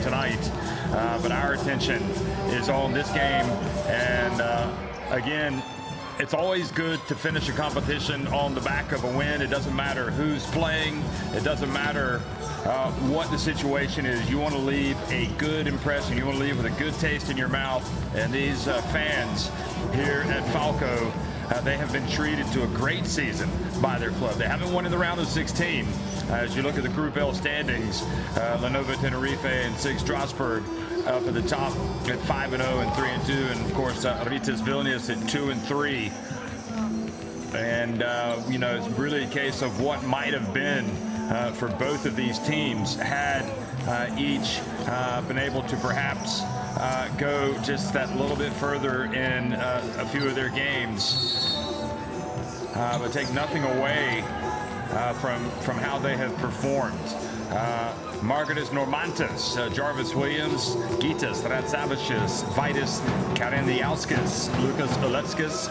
tonight. But our attention is on this game. And again, it's always good to finish a competition on the back of a win. It doesn't matter who's playing. It doesn't matter what the situation is. You want to leave a good impression. You want to leave with a good taste in your mouth. And these fans here at Falco, they have been treated to a great season by their club. They haven't won in the round of 16. As you look at the Group L standings, Lenovo Tenerife and SIG Strasbourg up at the top at 5-0 and 3-2, and of course Rytas Vilnius at 2-3. And you know, it's really a case of what might have been for both of these teams had each been able to perhaps go just that little bit further in a few of their games, but take nothing away from how they have performed. Margaret Normantas, Jarvis Williams, Gytas Ratsavicius, Vitus Karendiauskas, Lucas Oletskis,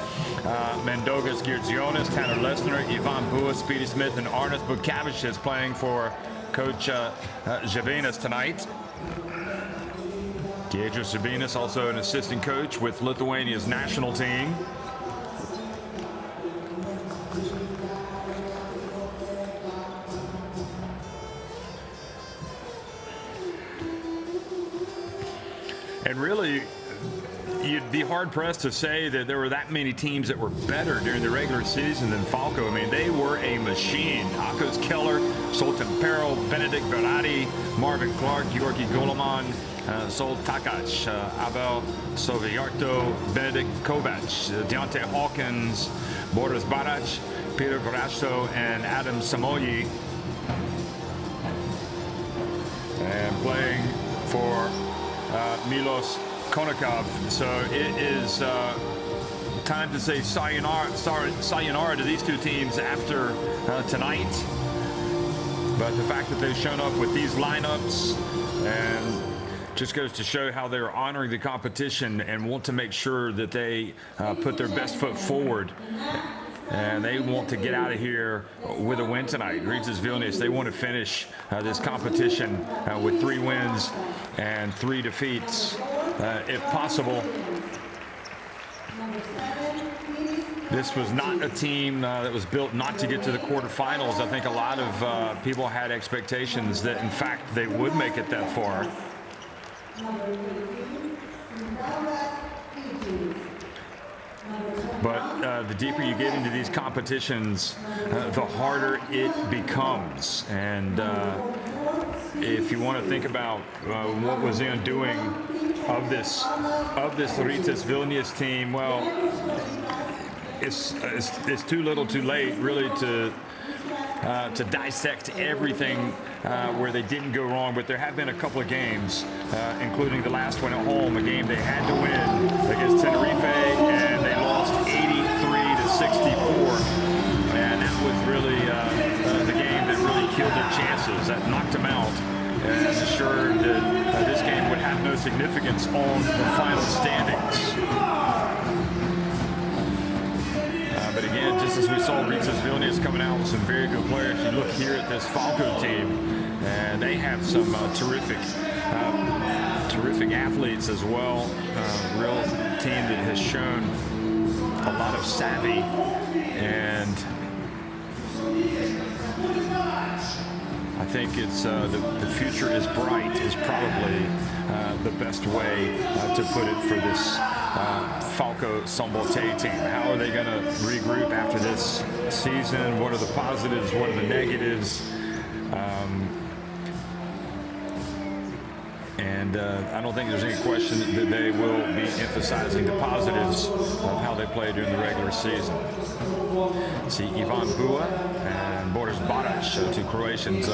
Mendogas Girdzionis, Tanner Lesner, Ivan Bua, Speedy Smith, and Arnas Bukavicius playing for Coach Žabinas tonight. Giedrius Žabinas, also an assistant coach with Lithuania's national team. And really, you'd be hard-pressed to say that there were that many teams that were better during the regular season than Falco. I mean, they were a machine. Akos Keller, Sultan Peril, Benedict Berardi, Marvin Clark, Georgi Goloman, Sol Takac, Abel Soviarto, Benedict Kovac, Deontay Hawkins, Boris Barac, Peter Varasto, and Adam Samoyi. And playing for Milos Konakov. So it is time to say sayonara to these two teams after tonight. But the fact that they've shown up with these lineups and just goes to show how they're honoring the competition and want to make sure that they put their best foot forward. And they want to get out of here with a win tonight. Rytas Vilnius, they want to finish this competition with 3 wins and 3 defeats, if possible. This was not a team that was built not to get to the quarterfinals. I think a lot of people had expectations that, in fact, they would make it that far. But the deeper you get into these competitions, the harder it becomes. And if you want to think about what was the undoing of this Rytas Vilnius team, well, it's too little too late really to dissect everything where they didn't go wrong. But there have been a couple of games, including the last one at home, a game they had to win against Tenerife, and they lost 83-64. And that was really the game that really killed their chances. That knocked them out and assured that this game would have no significance on the final standings. But again, just as we saw Rytas Vilnius coming out with some very good players, you look here at this Falco team, and they have some terrific athletes as well. Real team that has shown a lot of savvy, and I think it's the future is bright is probably the best way to put it for this Falco Szombathely team. How are they going to regroup after this season? What are the positives? What are the negatives? And I don't think there's any question that they will be emphasizing the positives of how they played during the regular season. See Ivan Bua and Boris Barac, two Croatians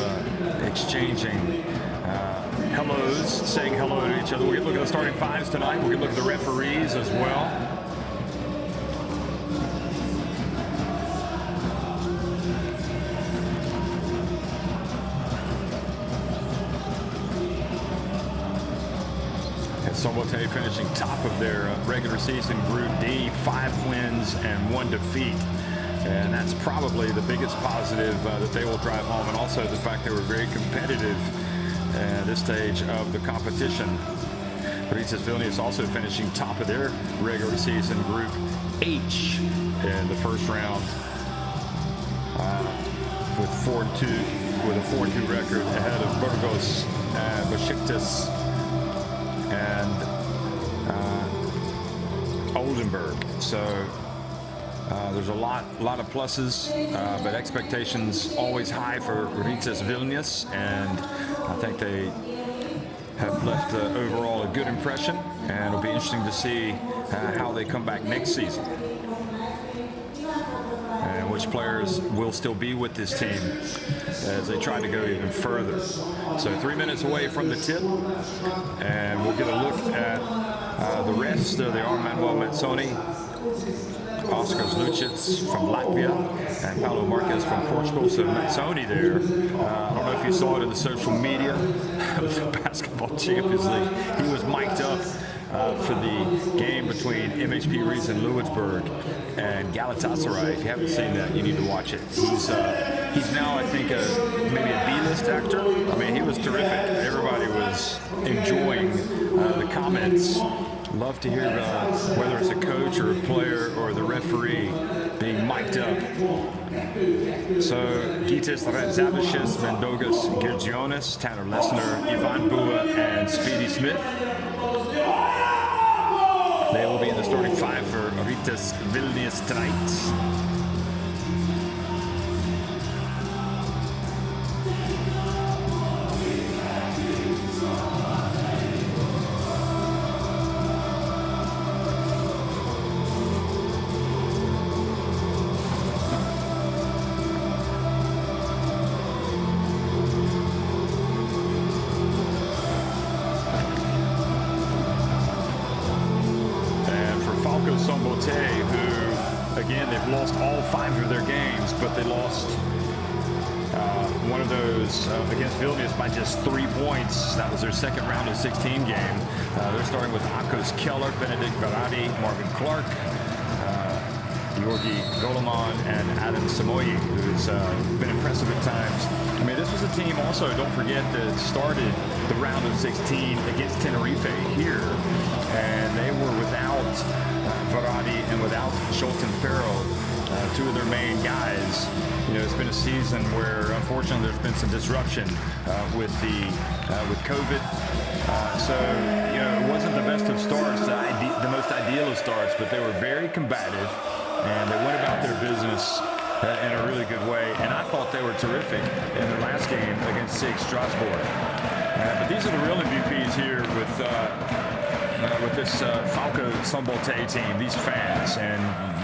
exchanging hellos, saying hello to each other. We're going to look at the starting fives tonight. We're going to look at the referees as well. Szombathely finishing top of their regular season Group D, 5 wins and 1 defeat. And that's probably the biggest positive that they will drive home, and also the fact they were very competitive at this stage of the competition. Rytas Vilnius also finishing top of their regular season Group H in the first round with a 4-2 record ahead of Burgos and Besiktas and Oldenburg. So there's a lot of pluses, but expectations always high for Rytas Vilnius, and I think they have left overall a good impression, and it'll be interesting to see how they come back next season and which players will still be with this team as they try to go even further. So 3 minutes away from the tip, and we'll get a look at the rest. There they are: Manuel Mazzoni, Oscar Zlucic from Latvia, and Paulo Marquez from Portugal. So Mazzoni there, I don't know if you saw it in the social media of the Basketball Champions League. He was mic'd up for the game between MHP Riesa and Lewisburg and Galatasaray. If you haven't seen that, you need to watch it. He's now, I think, maybe a B-list actor. I mean, he was terrific. Everybody was enjoying the comments. Love to hear whether it's a coach or a player or the referee being mic'd up. So Gytis Radzavicius, Mendogas Girgionis, Tanner Lesnar, Ivan Bua, and Speedy Smith. They will be in the starting five for Rytas Vilnius tonight. Falco Szombathely, who, again, they've lost all 5 of their games, but they lost one of those against Vilnius by just 3 points. That was their second round of 16 game. They're starting with Akos Keller, Benedikt Varadi, Marvin Clark, Georgi Goleman, and Adam Samoyi, who's been impressive at times. I mean, this was a team also, don't forget, that started the round of 16 against Tenerife here, and they were without Varadi and without Scholten Perro, 2 of their main guys. You know, it's been a season where, unfortunately, there's been some disruption with COVID. So, you know, it wasn't the best of starts, the most ideal of starts, but they were very combative, and they went about their business in a really good way. And I thought they were terrific in their last game against SIG Strasbourg. But these are the real MVPs here with this Falco Szombathely team, these fans. And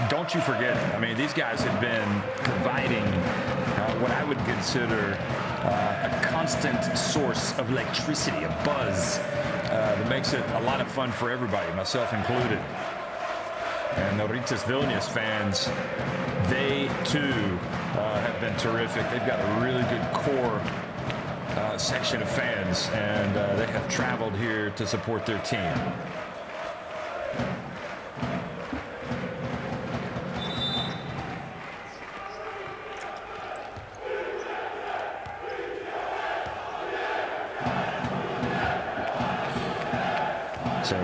don't you forget, I mean, these guys have been providing what I would consider a constant source of electricity, a buzz that makes it a lot of fun for everybody, myself included. And the Rytas Vilnius fans, they too have been terrific. They've got a really good core section of fans, and they have traveled here to support their team. So,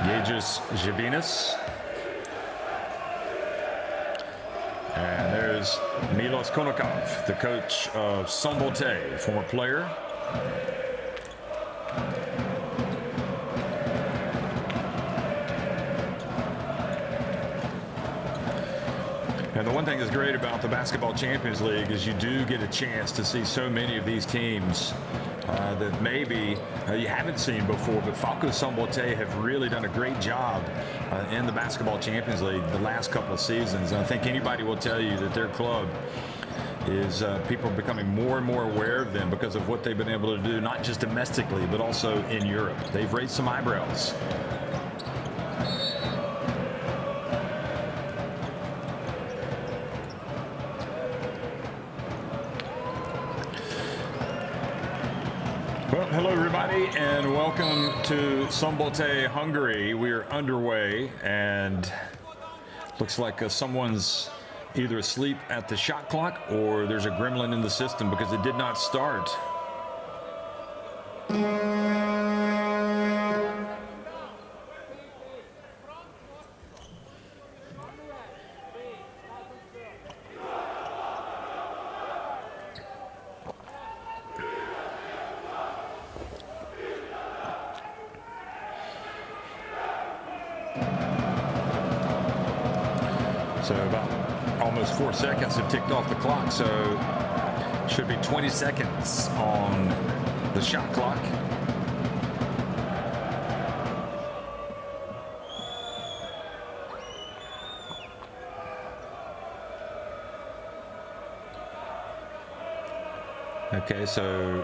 Gageus Jabinas. And there's Milos Konakov, the coach of Szombathely, former player. And the one thing that's great about the Basketball Champions League is you do get a chance to see so many of these teams that maybe you haven't seen before, but Falco Szombathely have really done a great job in the Basketball Champions League the last couple of seasons. And I think anybody will tell you that their club is, people are becoming more and more aware of them because of what they've been able to do, not just domestically, but also in Europe. They've raised some eyebrows. Well, hello everybody, and welcome to Szombathely, Hungary. We are underway, and looks like someone's either asleep at the shot clock or there's a gremlin in the system because it did not start. So about almost 4 seconds have ticked off the clock, so should be 20 seconds on the shot clock. Okay, so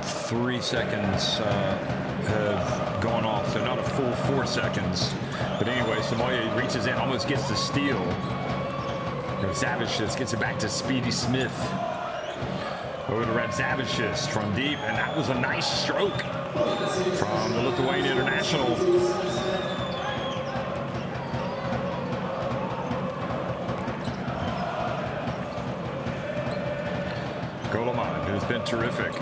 3 seconds have gone off, so not a full 4 seconds. But anyway, Szombathely reaches in, almost gets the steal. Radzavičius gets it back to Speedy Smith. Over to Radzavičius from deep, and that was a nice stroke from the Lithuanian international. Goloman, who's been terrific.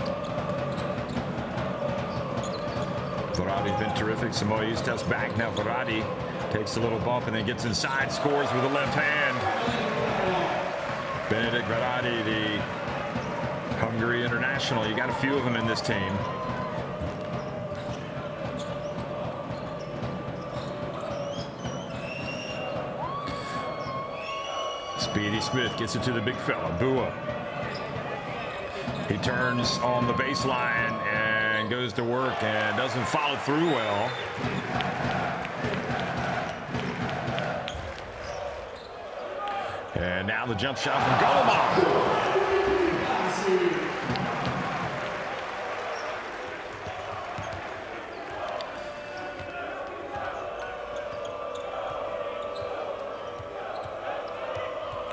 Varadi's been terrific. Szombathely steps back. Now Varadi takes a little bump and then gets inside, scores with the left hand. Benedikt Varadi, the Hungary international. You got a few of them in this team. Speedy Smith gets it to the big fella, Bua. He turns on the baseline and goes to work and doesn't follow through well. And now the jump shot from Goloman.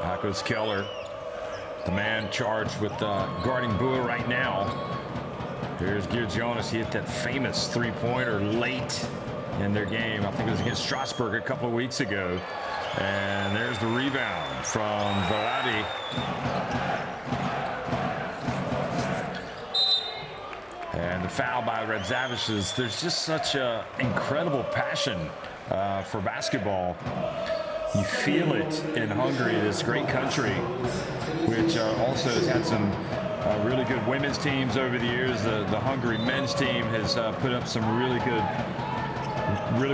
Hakos Keller, the man charged with guarding Bua right now. Here's Giorgionis. He hit that famous three-pointer late in their game. I think it was against Strasbourg a couple of weeks ago. And there's the rebound from Varadi. And the foul by Radzavičius. There's just such an incredible passion for basketball. You feel it in Hungary, this great country, which also has had some really good women's teams over the years. The Hungary men's team has put up some really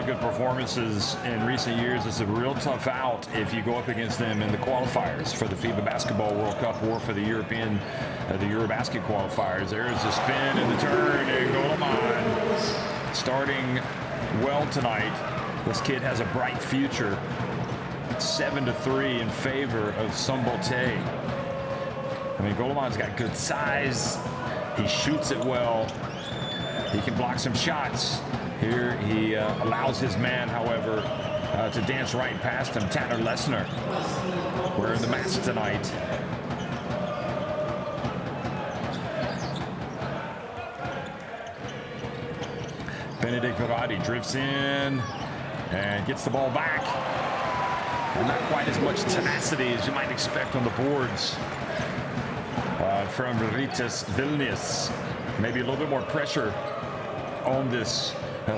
good performances in recent years. It's a real tough out if you go up against them in the qualifiers for the FIBA Basketball World Cup or for the European, the Eurobasket qualifiers. There's the spin and the turn, and Goloman starting well tonight. This kid has a bright future. 7-3 in favor of Szombathely. I mean, Goloman's got good size. He shoots it well. He can block some shots. Here he allows his man, however, to dance right past him. Tanner Lesnar wearing the mask tonight. Benedikt Varadi drifts in and gets the ball back. And not quite as much tenacity as you might expect on the boards from Rytas Vilnius. Maybe a little bit more pressure on this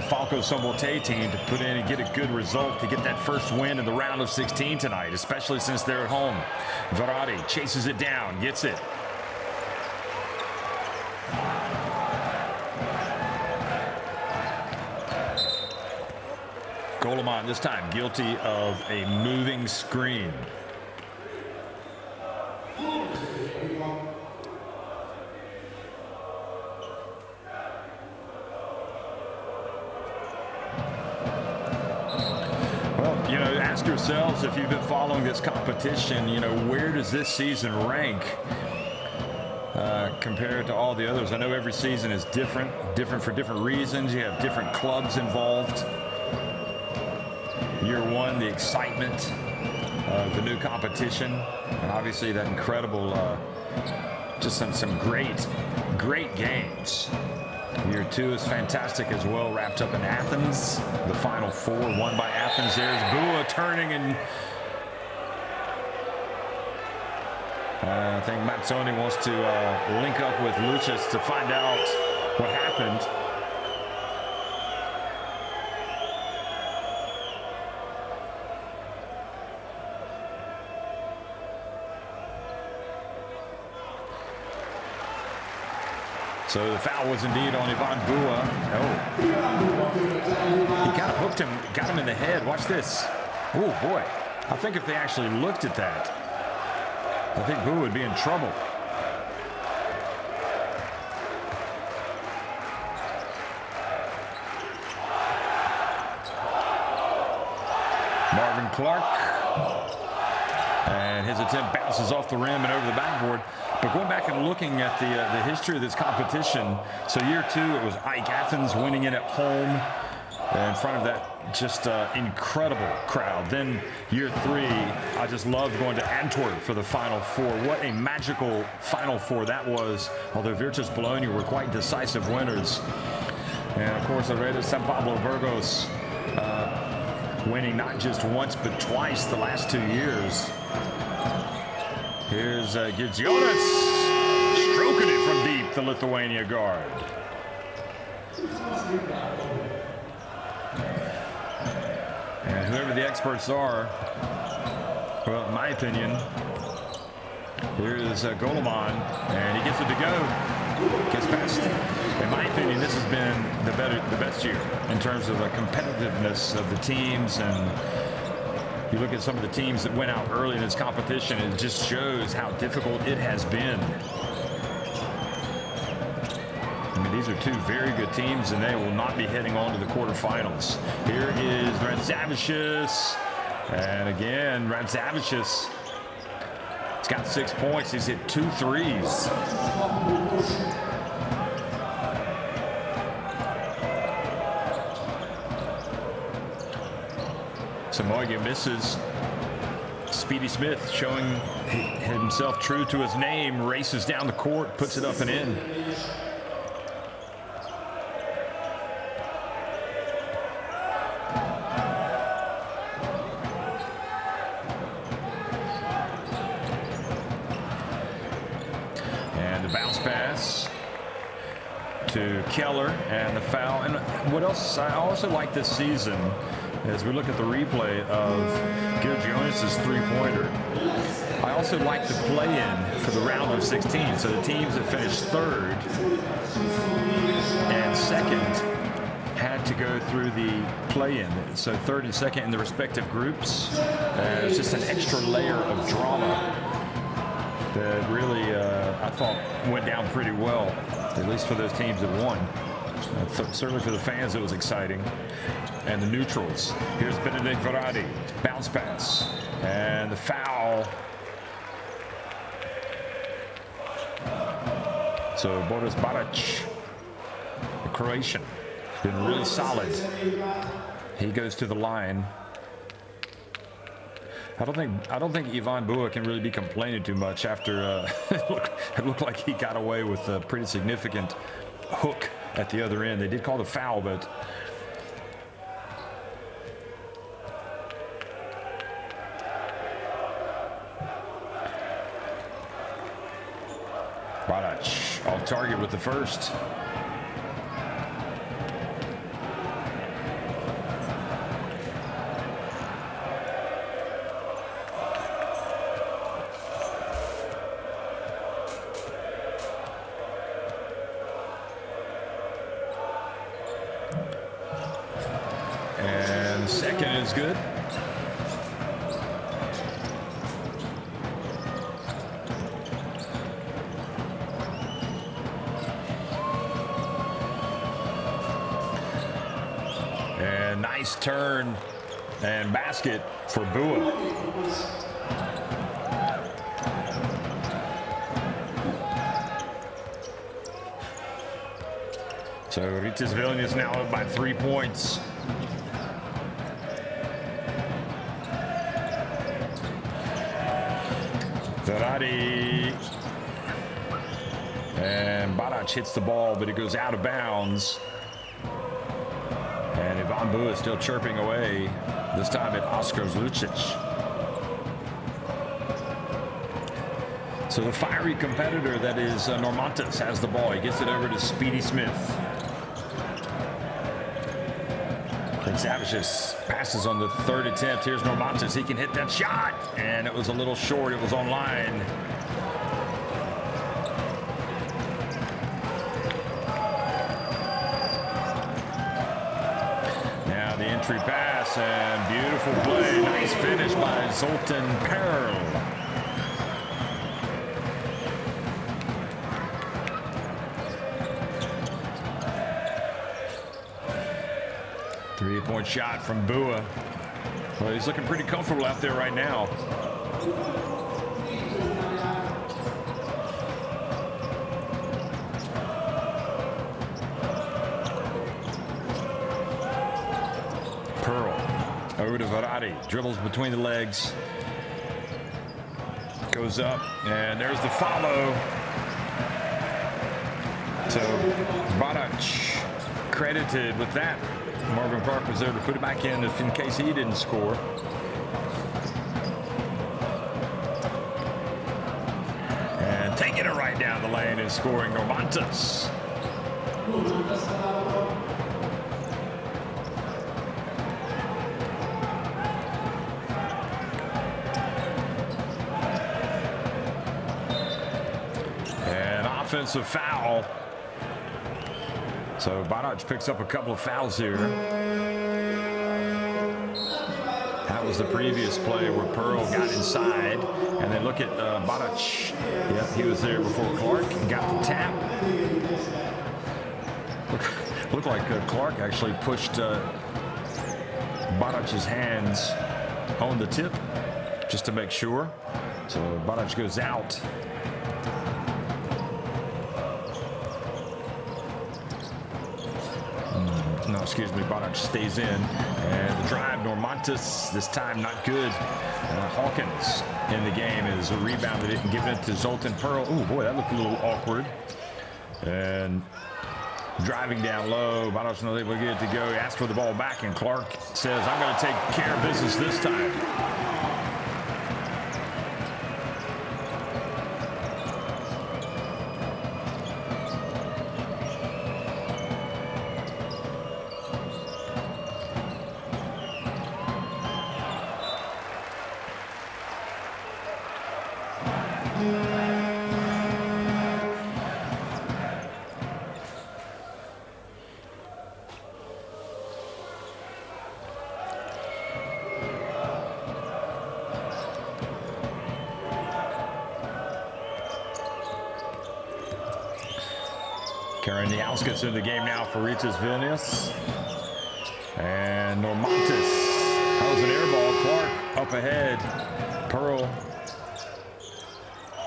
Falco Szombathely team to put in and get a good result, to get that first win in the round of 16 tonight, especially since they're at home. Varadi chases it down, gets it. Goloman this time guilty of a moving screen. Well, you know, ask yourselves, if you've been following this competition, you know, where does this season rank compared to all the others? I know every season is different for different reasons. You have different clubs involved. Year one, the excitement of the new competition, and obviously that incredible, just some great games. Year two is fantastic as well, wrapped up in Athens. The Final Four won by Athens. There's Bua turning and I think Mazzoni wants to link up with Lucic to find out what happened. So the foul was indeed on Ivan Bua. Oh. He kind of hooked him, got him in the head. Watch this. Oh, boy. I think if they actually looked at that, I think Bua would be in trouble. Marvin Clark. And his attempt bounces off the rim and over the backboard. But going back and looking at the history of this competition, so year 2, it was Ike Athens winning it at home in front of that just incredible crowd. Then year 3, I just loved going to Antwerp for the Final Four. What a magical Final Four that was, although Virtus Bologna were quite decisive winners. And of course, the Rytas San Pablo Burgos winning not just once but twice the last 2 years. Here's Gidžionis stroking it from deep, the Lithuania guard. And whoever the experts are, well, in my opinion, here's Goleman, and he gets it to go. Gets past. In my opinion, this has been the best year in terms of the competitiveness of the teams. And you look at some of the teams that went out early in this competition, it just shows how difficult it has been. I mean, these are 2 very good teams, and they will not be heading on to the quarterfinals. Here is Rantzavicius. And again, Rantzavicius has got 6 points. He's hit 2 threes. Samoya misses. Speedy Smith, showing himself true to his name, races down the court, puts it up and in. And the bounce pass to Keller, and the foul. And what else I also like this season, as we look at the replay of Gidžionis' three-pointer, I also like the play-in for the round of 16. So the teams that finished 3rd and 2nd had to go through the play-in. So 3rd and 2nd in the respective groups. It's just an extra layer of drama that really, I thought, went down pretty well, at least for those teams that won. Certainly for the fans, it was exciting. And the neutrals. Here's Benedict Verratti. Bounce pass. And the foul. So Boris Barac, the Croatian, been really solid. He goes to the line. I don't think Ivan Bua can really be complaining too much after it looked like he got away with a pretty significant hook at the other end. They did call the foul, but Barac off target with the first. And the second is good. And nice turn and basket for Bua. So Rytas Vilnius now up by 3 points. Verratti. And Barac hits the ball, but it goes out of bounds. And Ivan Bua is still chirping away, this time at Oskar Lucic. So the fiery competitor that is Normantas has the ball. He gets it over to Speedy Smith. Savages passes on the third attempt. Here's Normantas. He can hit that shot. And it was a little short. It was on line. Now the entry pass and beautiful play. Nice finish by Zoltan Perl. Three-point shot from Bua. Well, he's looking pretty comfortable out there right now. Pearl over to Varadi. Dribbles between the legs. Goes up, and there's the follow. So Barac credited with that. Marvin Clark was there to put it back in if in case he didn't score. And taking it right down the lane and scoring Normantas. An offensive foul. So Barac picks up a couple of fouls here. That was the previous play where Pearl got inside. And then look at Barac. Yep, he was there before Clark and got the tap. Looked like Clark actually pushed Barac's hands on the tip just to make sure. So Barac goes out. No, excuse me, Barac stays in. And the drive, Normantas, this time not good. Hawkins in the game is rebounded it and given it to Zoltan Pearl. Oh, boy, that looked a little awkward. And driving down low, Barac not able to get it to go. He asks for the ball back, and Clark says, I'm going to take care of business this time. Gets in the game now for Rytas Vilnius. And Normantas. That was an air ball. Clark up ahead. Pearl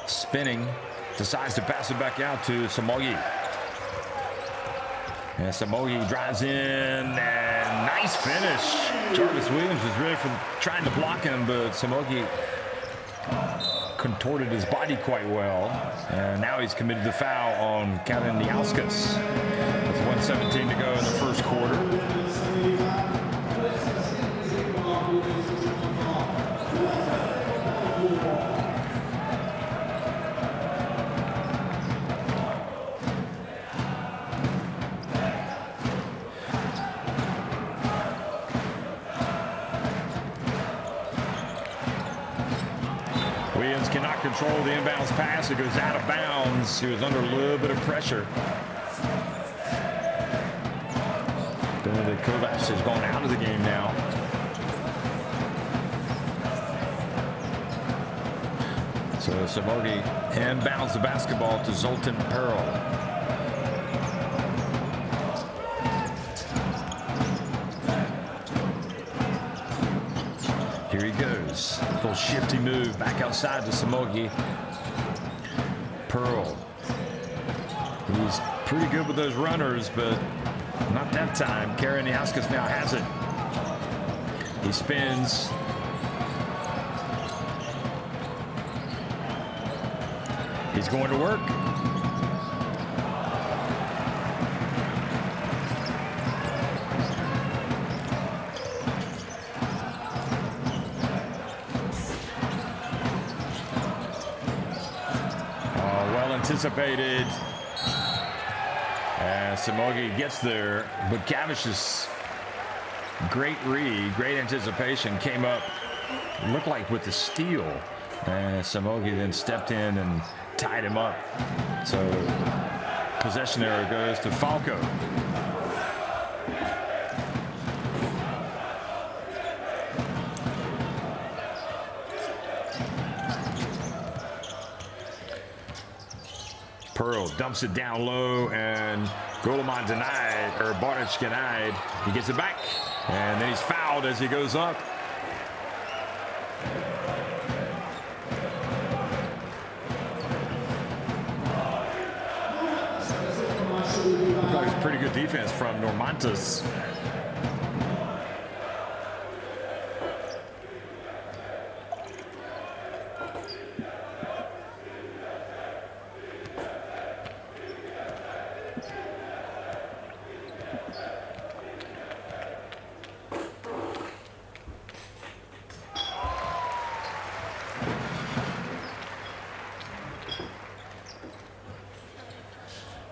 spinning. Decides to pass it back out to Samogi. And Samogi drives in. And nice finish. Jarvis Williams was ready for trying to block him, but Samogi contorted his body quite well. And now he's committed the foul on Kaliniauskas. With 1:17 to go in the first quarter. Williams cannot control the inbounds pass. It goes out of bounds. He was under a little bit of pressure. Benedict Kovacs has gone out of the game now. So Samogi inbounds the basketball to Zoltan Pearl. Here he goes. A little shifty move back outside to Samogi. Pearl. He's pretty good with those runners, but not that time. Kaliniauskas now has it. He spins. He's going to work. anticipated. And Szombathely gets there, but Cavish's great read, great anticipation came up, looked like with the steal. And Szombathely then stepped in and tied him up. So possession error goes to Falco. Pearl dumps it down low, and Goleman denied, or Baric denied. He gets it back, and then he's fouled as he goes up. Looks like it's pretty good defense from Normantas.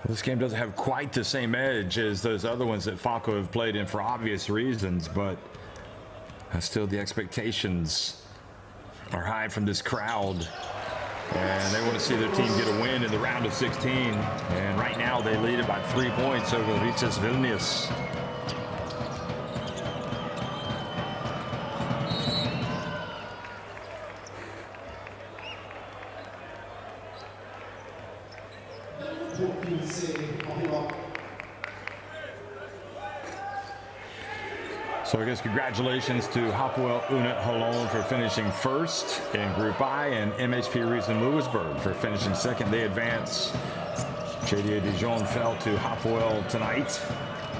This game doesn't have quite the same edge as those other ones that Falco have played in for obvious reasons, but still the expectations are high from this crowd, and they want to see their team get a win in the round of 16. And right now they lead it by 3 points over Rytas Vilnius. So I guess congratulations to Hapoel Unit Holon for finishing first in Group I, and MHP Riesen Lewisburg for finishing second. They advance. JDA Dijon fell to Hapoel tonight,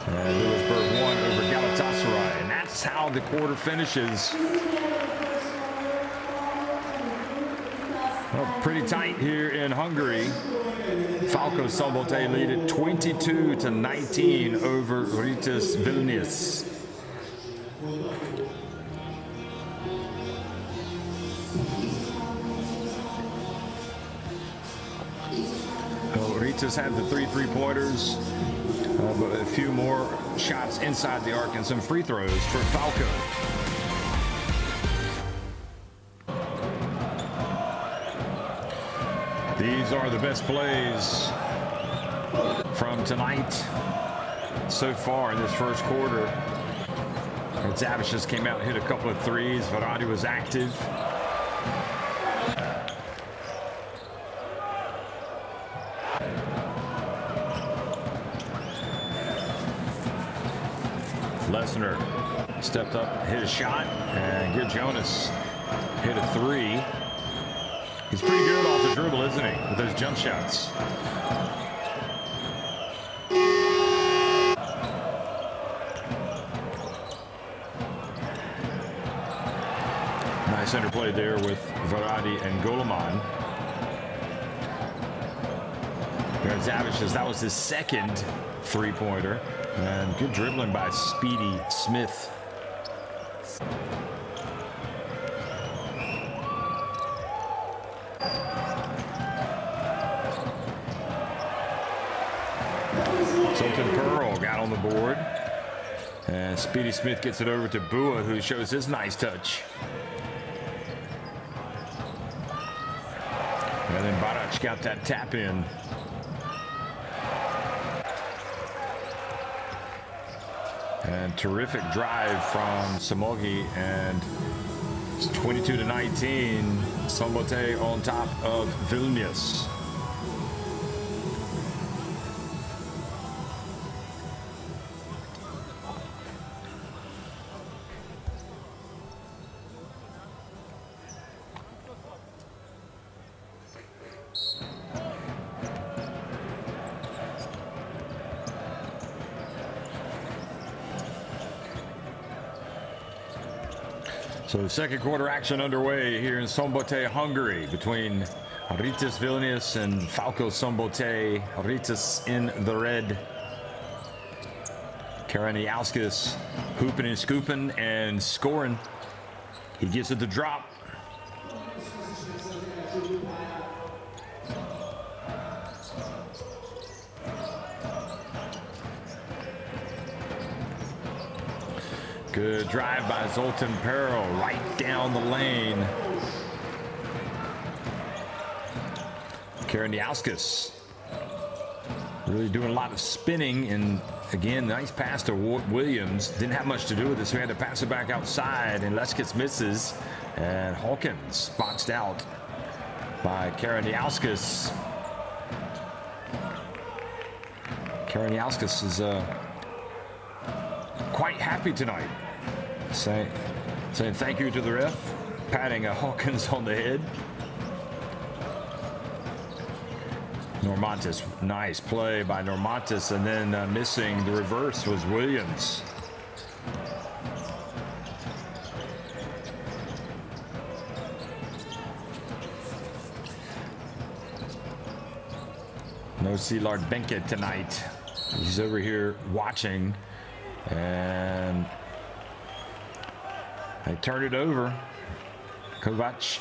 and Lewisburg won over Galatasaray. And that's how the quarter finishes. Well, pretty tight here in Hungary. Falco Szombathely lead it 22-19 over Rytas Vilnius. Rytas had the three-pointers, but a few more shots inside the arc and some free throws for Falco. These are the best plays from tonight so far in this first quarter. Zavish just came out and hit a couple of threes. Varadi was active. Lesnar stepped up, hit a shot, and Gert Jonas hit a three. He's pretty good off the dribble, isn't he, with those jump shots? Nice interplay there with Varadi and Goleman. Zavish, that was his second three-pointer. And good dribbling by Speedy Smith. Sultan Pearl got on the board. And Speedy Smith gets it over to Bua, who shows his nice touch. And then Barac got that tap in. And terrific drive from Szombathely, and it's 22-19. Szombathely on top of Vilnius. So second quarter action underway here in Szombathely, Hungary, between Rytas Vilnius and Falco Szombathely. Rytas in the red. Karaniauskas hooping and scooping and scoring. He gets it to drop. Good drive by Zoltan Pearl right down the lane. Karaniauskas really doing a lot of spinning, and again, nice pass to Williams. Didn't have much to do with this. We had to pass it back outside, and Leskets misses, and Hawkins boxed out by Karaniauskas. Karaniauskas is quite happy tonight, saying thank you to the ref, patting Hawkins on the head. Normantis, nice play by Normantis, and then missing the reverse was Williams. No Szilard Benke tonight. He's over here watching, and they turn it over. Kovac.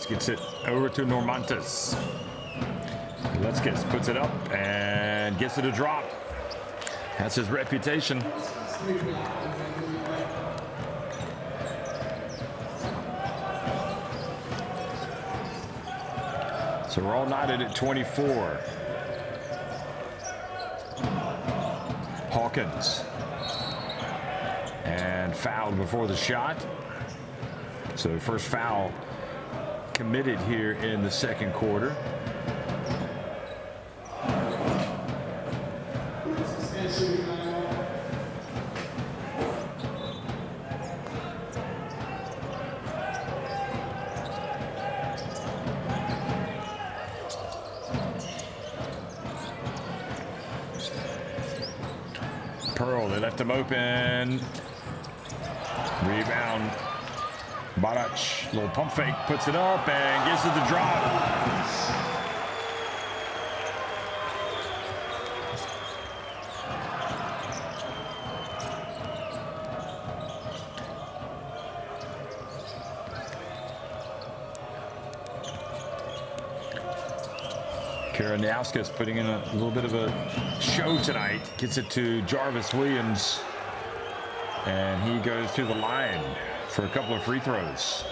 Gets it over to Normantis. Leskets puts it up and gets it a drop. That's his reputation. So we're all knotted at 24. Hawkins. And fouled before the shot. So first foul committed here in the second quarter. Pearl, they left him open. Rebound. Barac, little pump fake, puts it up and gives it the drop. Karaniauskas putting in a little bit of a show tonight. Gets it to Jarvis Williams, and he goes to the line for a couple of free throws.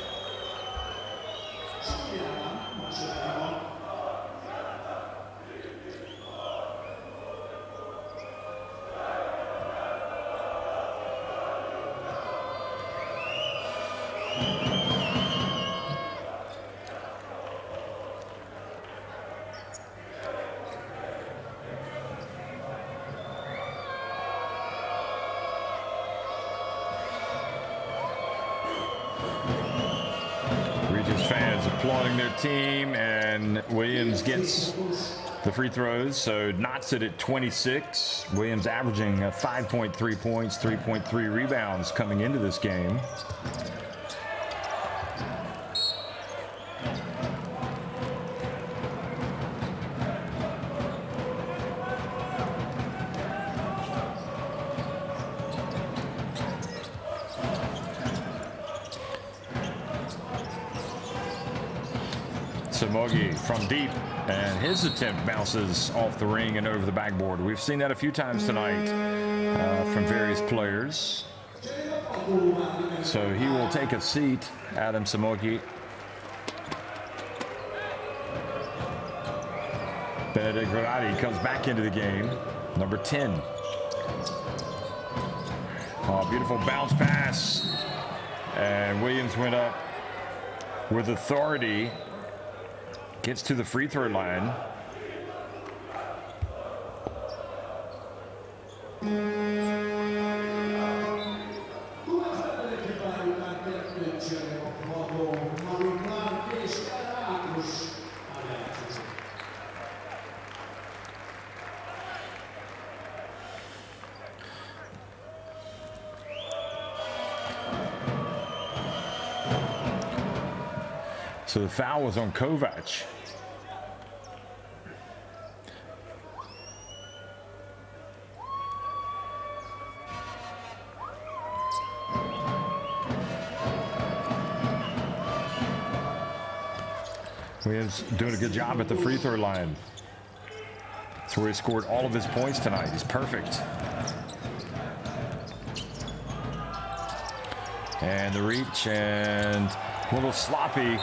Fans applauding their team, and Williams gets the free throws, so knots it at 26. Williams averaging 5.3 points, 3.3 rebounds coming into this game. Samogi from deep, and his attempt bounces off the ring and over the backboard. We've seen that a few times tonight from various players. So he will take a seat, Adam Samogi. Benedict Rodati comes back into the game, number 10. Oh, beautiful bounce pass, and Williams went up with authority. Gets to the free throw line. So the foul was on Kovac. Williams doing a good job at the free throw line. That's where he scored all of his points tonight. He's perfect. And the reach and a little sloppy.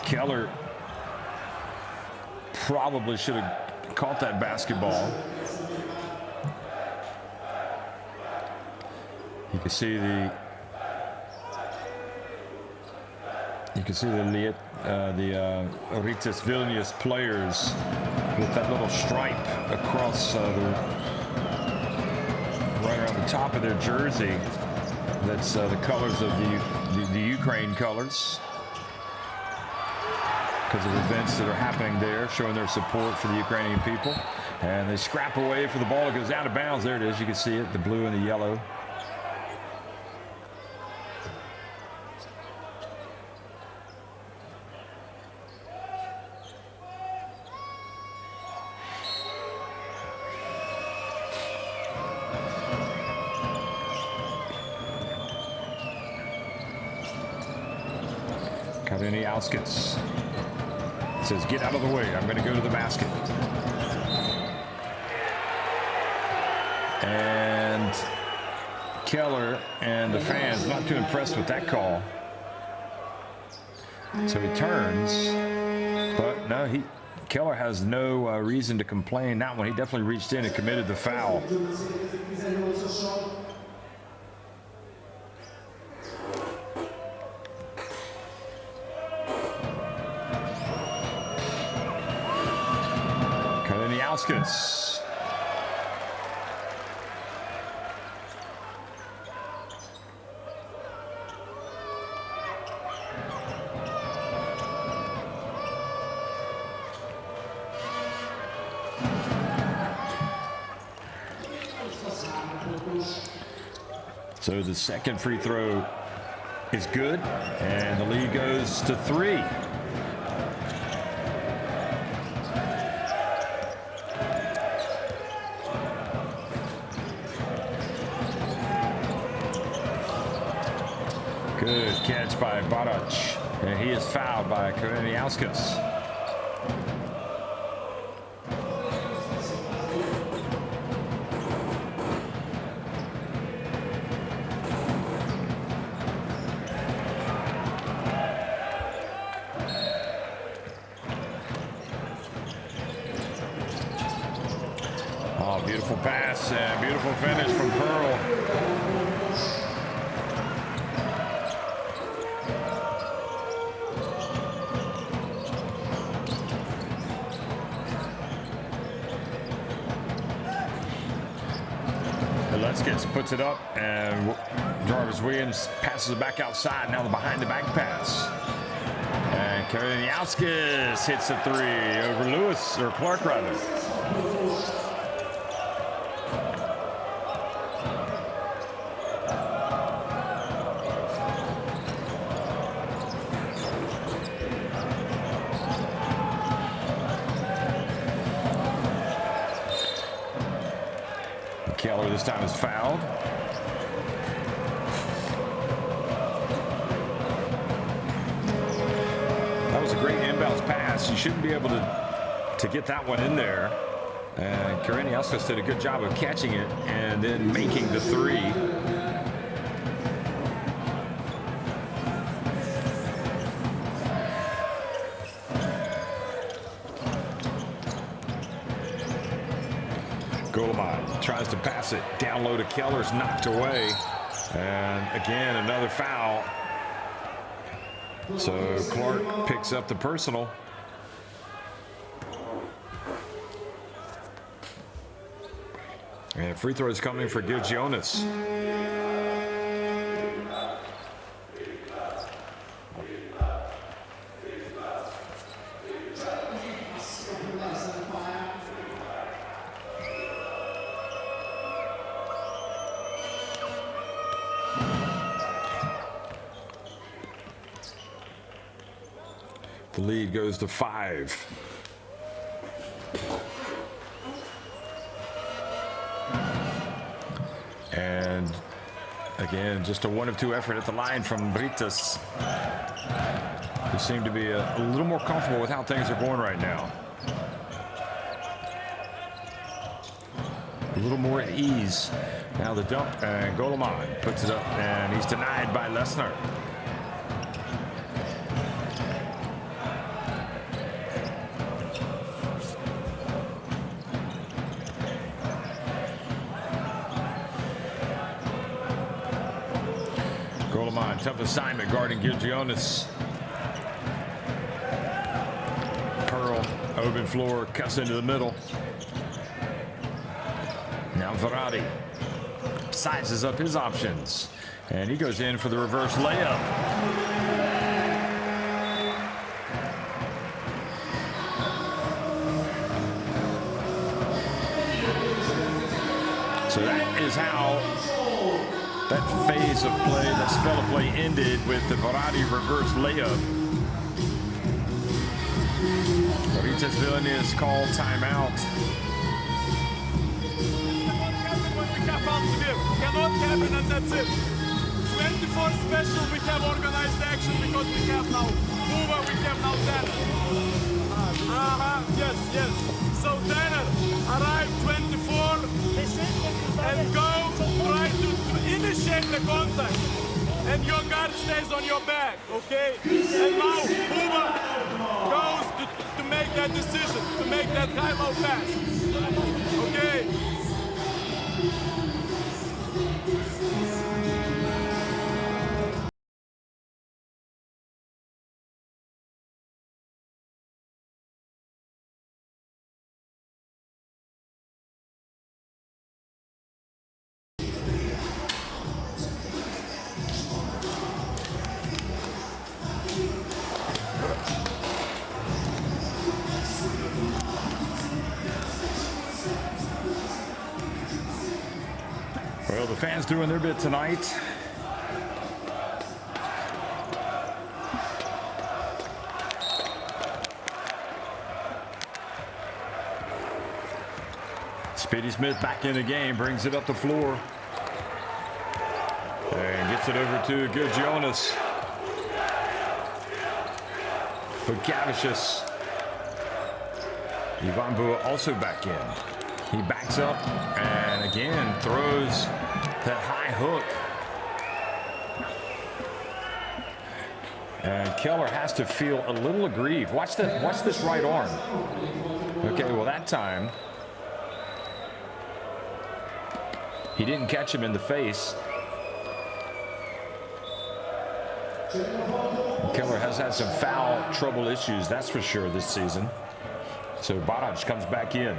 Keller probably should have caught that basketball. You can see the Rytas Vilnius players with that little stripe across right around the top of their jersey. That's the colors of the Ukraine colors, because of events that are happening there, showing their support for the Ukrainian people. And they scrap away for the ball. It goes out of bounds. There it is. You can see it, the blue and the yellow. Vilnius says, get out of the way. I'm going to go to the basket. And Keller and the fans not too impressed with that call. So he turns, but no, Keller has no reason to complain. That one, he definitely reached in and committed the foul. Vilnius. So the second free throw is good, and the lead goes to 3. Good catch by Barac, and he is fouled by Vilnius. Oh, beautiful pass and beautiful finish from Pearl. Puts it up, and Jarvis Williams passes it back outside. Now the behind-the-back pass. And Vilnius hits a 3 over Lewis, or Clark, rather. Keller this time is fouled. That was a great inbounds pass. You shouldn't be able to get that one in there. And Vilnius did a good job of catching it and then making the 3. Tries to pass it down low to Keller's, knocked away, and again another foul. So Clark picks up the personal. And free throws coming for Gilgionis. The lead goes to 5. And again, just a 1 of 2 effort at the line from Rytas. who seem to be a little more comfortable with how things are going right now. A little more at ease. Now the dump, and Goleman puts it up, and he's denied by Lesnar. Goleman, tough assignment guarding Gilgionis. Pearl, open floor, cuts into the middle. Now Verratti sizes up his options, and he goes in for the reverse layup. So that is how that phase of play, that spell of play ended with the Verratti reverse layup. Rytas Vilnius called timeout. Cannot happen, and that's it. 24 special, we have organized action because we have now Uber, we have now Tanner. Yes. So Tanner arrive 24 and go try to initiate the contact. And your guard stays on your back, okay? And now Uber goes to make that decision, to make that timeout pass. Okay? Well, the fans doing their bit tonight. Speedy Smith back in the game, brings it up the floor. And gets it over to Gilgionis. Bukavicius. Ivan Bua also back in. He backs up and again throws that high hook. And Keller has to feel a little aggrieved. Watch this right arm. Okay, well that time he didn't catch him in the face. Keller has had some foul trouble issues, that's for sure, this season. So Barac comes back in.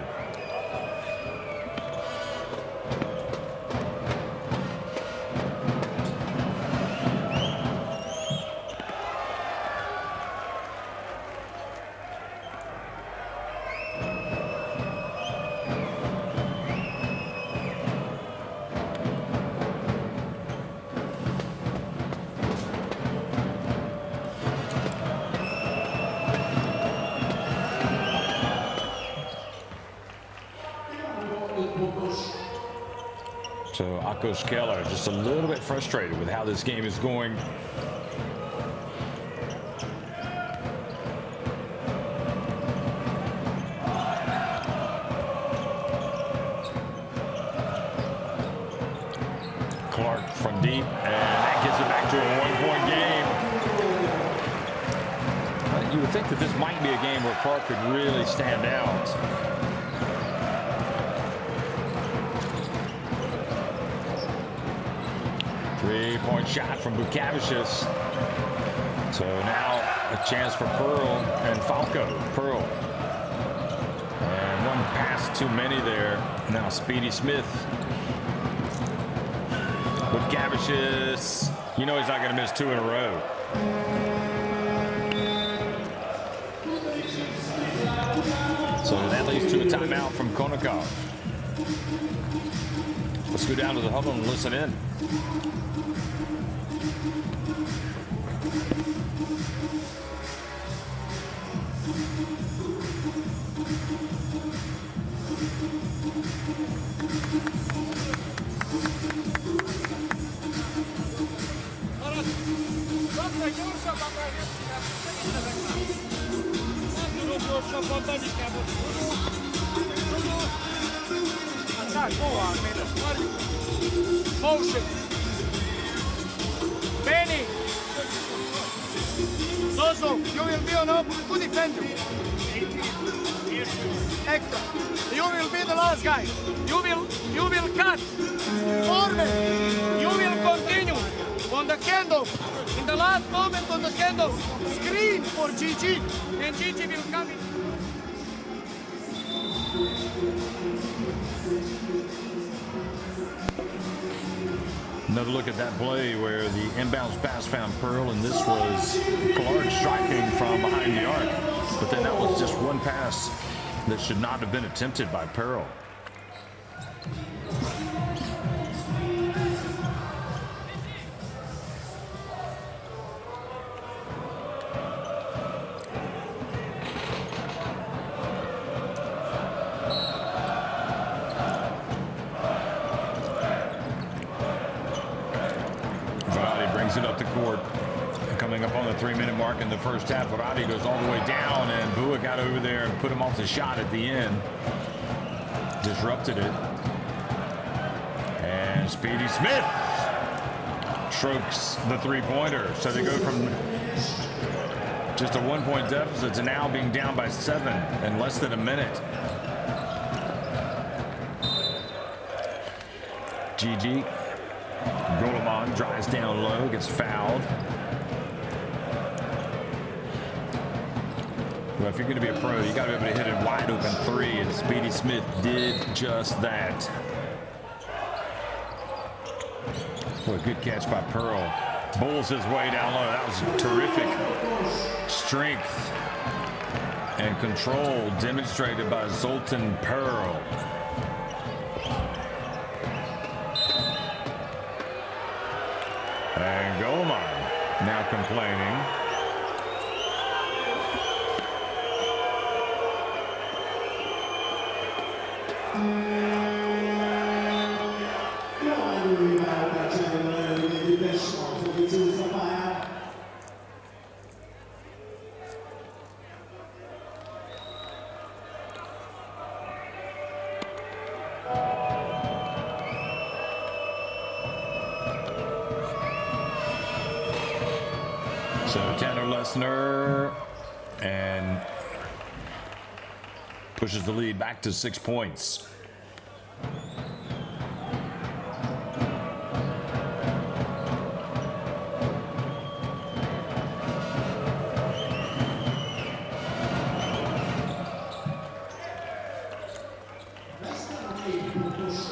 So Akos Keller just a little bit frustrated with how this game is going. Clark from deep, and that gets it back to a one-point game. You would think that this might be a game where Clark could really stand out. Three-point shot from Bukavicius. So now a chance for Pearl and Falco. Pearl. And one pass too many there. Now Speedy Smith. Bukavicius. You know he's not going to miss two in a row. So that leads to a timeout from Konnikov. Let's go down to the huddle and listen in. Motion. Benny. Zozo, you will be on up to defend you. Extra. You will be the last guy. You will cut. Forward. You will continue on the candle. In the last moment on the candle, screen for Gigi, and Gigi will come in. Another look at that play where the inbounds pass found Pearl, and this was Clark striking from behind the arc. But then that was just one pass that should not have been attempted by Pearl. It up the court. Coming up on the 3-minute mark in the first half, Varady goes all the way down, and Bua got over there and put him off the shot at the end. Disrupted it. And Speedy Smith strokes the three-pointer. So they go from just a 1-point deficit to now being down by 7 in less than a minute. Gigi. Goleman drives down low, gets fouled. Well, if you're going to be a pro, you got to be able to hit a wide open three, and Speedy Smith did just that. What a good catch by Pearl. Bowls his way down low. That was terrific strength and control demonstrated by Zoltan Pearl. And Goleman now complaining. So Tanner Lesnar and pushes the lead back to 6 points.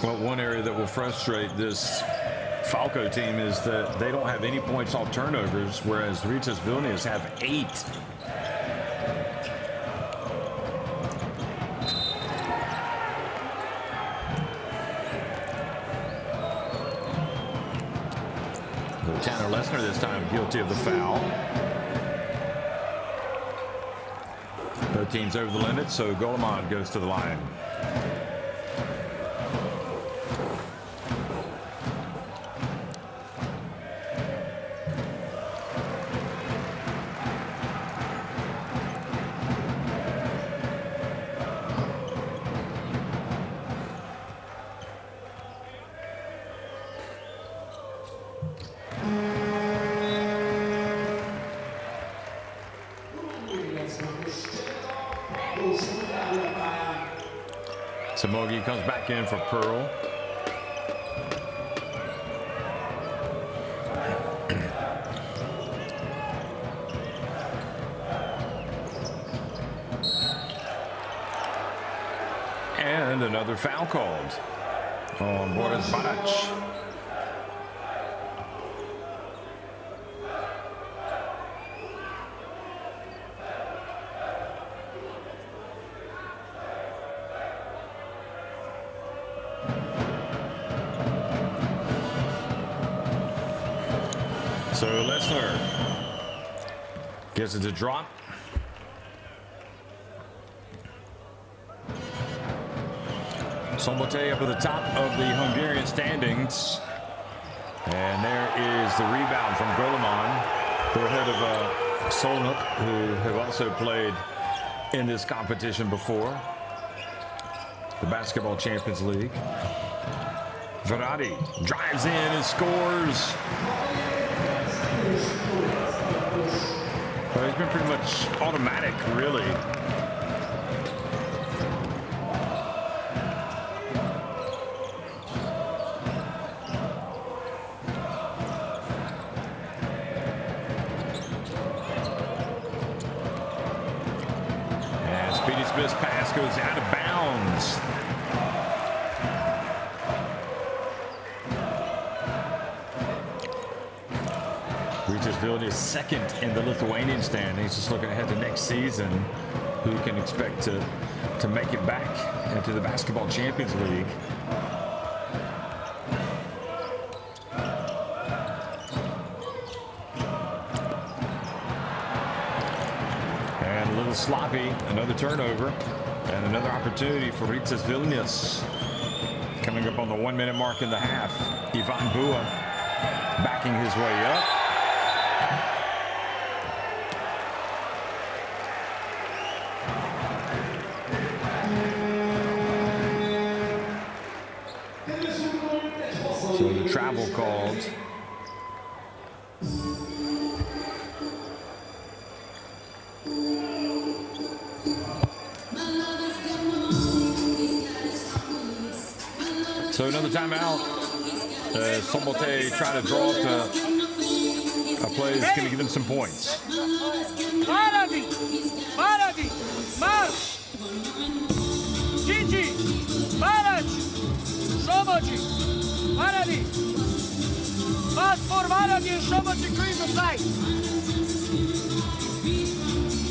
Well, one area that will frustrate this Falco team is that they don't have any points off turnovers, whereas Rytas Vilnius have 8. So Tanner Lesnar this time guilty of the foul. Both teams over the limit, so Goleman goes to the line. Samogi comes back in for Pearl. And another foul called on Boris Barac. So Lesnar gets it to drop. Szombathely up at the top of the Hungarian standings. And there is the rebound from Goleman. They're ahead of Solnuk, who have also played in this competition before, the Basketball Champions League. Verratti drives in and scores. Well, he's been pretty much automatic, really. And Speedy Smith's pass goes out of bounds. Rytas Vilnius second in the Lithuanian stand. He's just looking ahead to next season, who can expect to make it back into the Basketball Champions League. And a little sloppy, another turnover, and another opportunity for Rytas Vilnius. Coming up on the 1 minute mark in the half, Ivan Bua backing his way up. So the travel called. So another timeout. Szombathely trying to draw up a play that's going to give them some points. Maradi, March, Gigi, Maraj, Szombathely, Maradi. Pass for Maradi and Szombathely clean the side.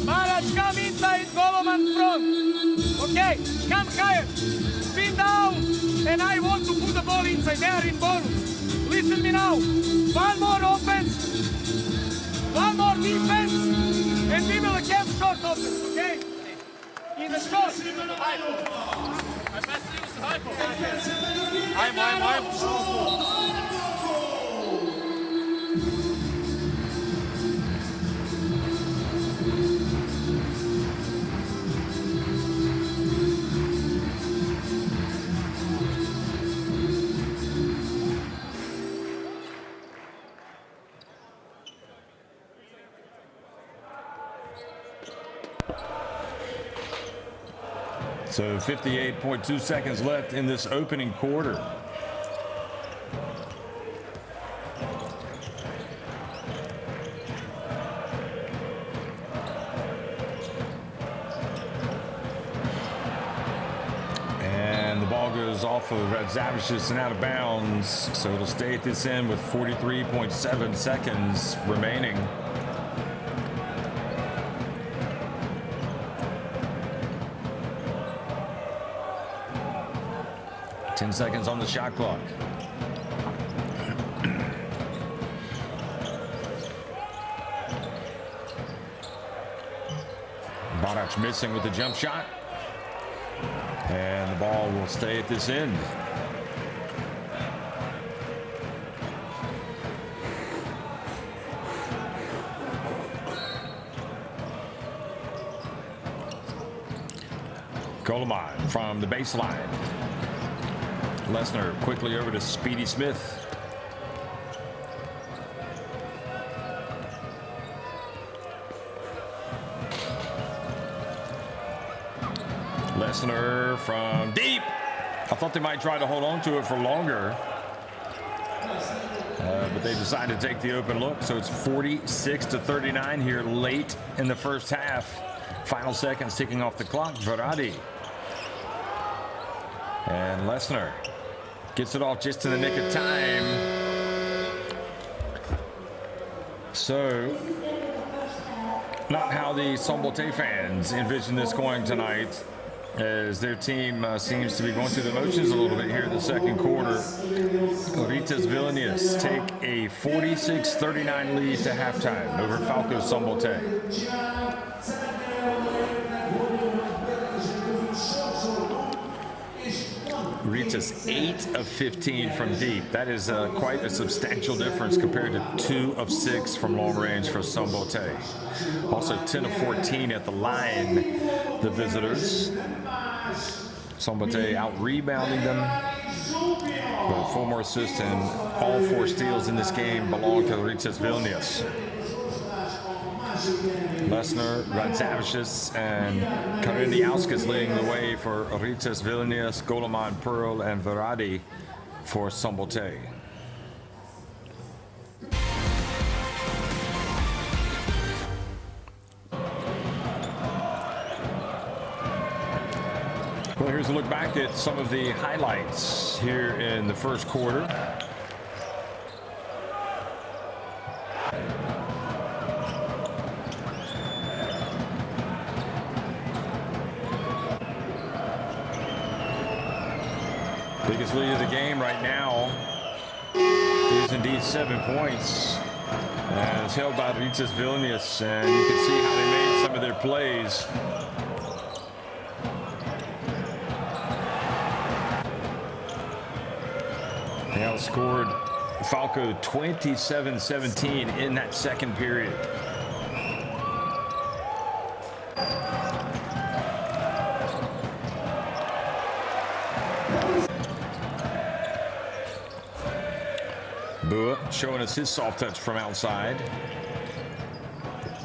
Maraj, come inside, Goloman front. Okay, come higher. Spin down, and I want to put the ball inside. They are in bonus. Listen me now. One more offense, one more defense, and we will have short offense, okay? In the short. I'm. So 58.2 seconds left in this opening quarter. And the ball goes off of Radzavich's and out of bounds. So it'll stay at this end with 43.7 seconds remaining. 10 seconds on the shot clock. Barac missing with the jump shot. And the ball will stay at this end. Koloman from the baseline. Lesnar quickly over to Speedy Smith. Lesnar from deep. I thought they might try to hold on to it for longer. But they decided to take the open look. So it's 46-39 here late in the first half. Final seconds ticking off the clock. Verratti. And Lesnar gets it off just in the nick of time. So, not how the Szombathely fans envision this going tonight, as their team seems to be going through the motions a little bit here in the second quarter. Rytas Vilnius take a 46-39 lead to halftime over Falco Szombathely. Rytas 8 of 15 from deep. That is quite a substantial difference compared to 2 of 6 from long range for Szombathely. Also 10 of 14 at the line, the visitors. Szombathely out-rebounding them. But 4 more assists and all 4 steals in this game belong to Rytas Vilnius. Lesnar, Rytas, and Kariniauskas leading the way for Rytas Vilnius, Goleman, Pearl, and Verratti for Szombathely. Well, here's a look back at some of the highlights here in the first quarter. Biggest lead of the game right now is indeed 7 points. And it's held by Rytas Vilnius, and you can see how they made some of their plays. They outscored Falco 27-17 in that second period. Bua showing us his soft touch from outside.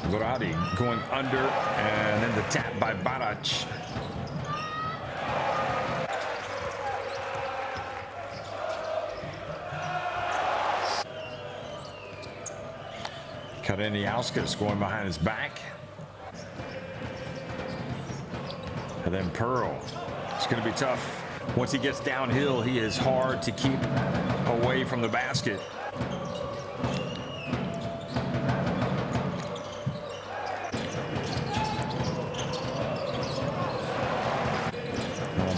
Verratti going under, and then the tap by Barac. Kariniauskas going behind his back. And then Pearl. It's going to be tough. Once he gets downhill, he is hard to keep away from the basket.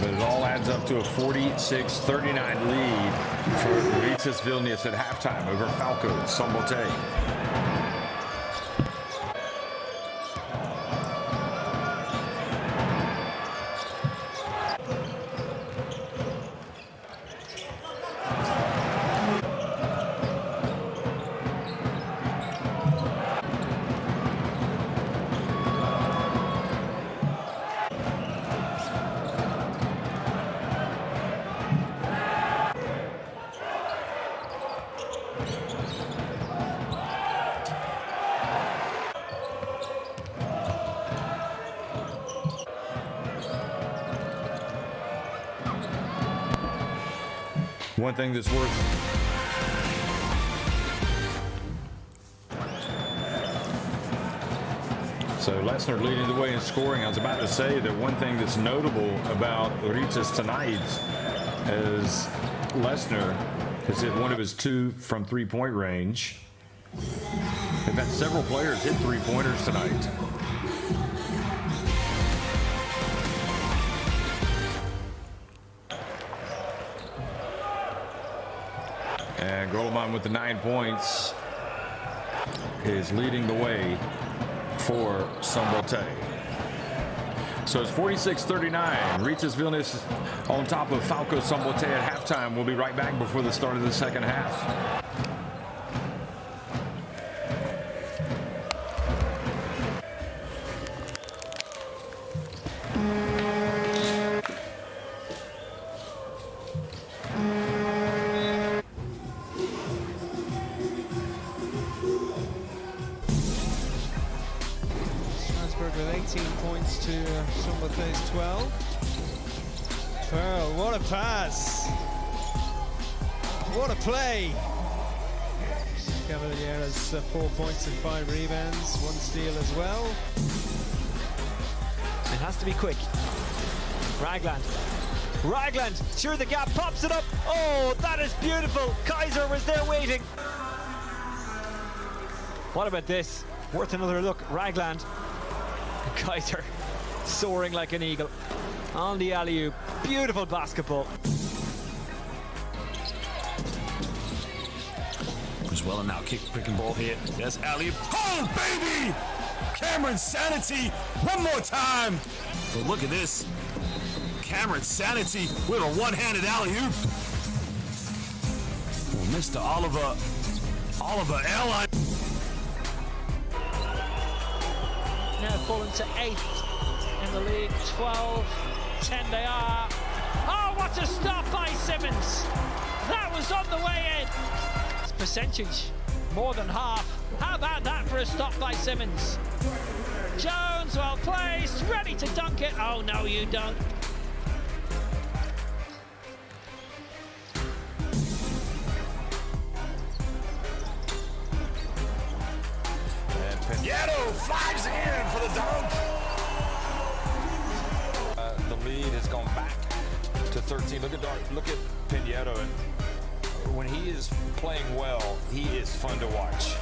But it all adds up to a 46-39 lead for Rytas Vilnius at halftime over Falco Szombathely. One thing that's worth so Lesnar leading the way in scoring. I was about to say that one thing that's notable about Rytas tonight is Lesnar has hit one of his 2 from 3-point range. They've had several players hit 3-pointers tonight. And Goleman with the 9 points is leading the way for Szombathely. So it's 46-39. Rytas Vilnius on top of Falco Szombathely at halftime. We'll be right back before the start of the second half. With 18 points to Szombathely's 12. Pearl, what a pass! What a play! Cavalieras 4 points and 5 rebounds, 1 steal as well. It has to be quick. Ragland, through the gap, pops it up. Oh, that is beautiful. Kaiser was there waiting. What about this? Worth another look. Ragland. Kaiser soaring like an eagle on the alley-oop. Beautiful basketball. Well, now kick and ball here. Yes, alley-oop. Oh, baby! Cameron Sanity, one more time. But look at this. Cameron's sanity with a one-handed alley-oop. Mr. Oliver Airline. Now fallen to 8th in the league, 12-10 they are. Oh, what a stop by Simmons! That was on the way in. It's percentage, more than half. How about that for a stop by Simmons? Jones well placed, ready to dunk it. Oh no, you don't. Pinheiro flags in for the dunk. The lead has gone back to 13. Look at Pinheiro, and when he is playing well, he is fun to watch.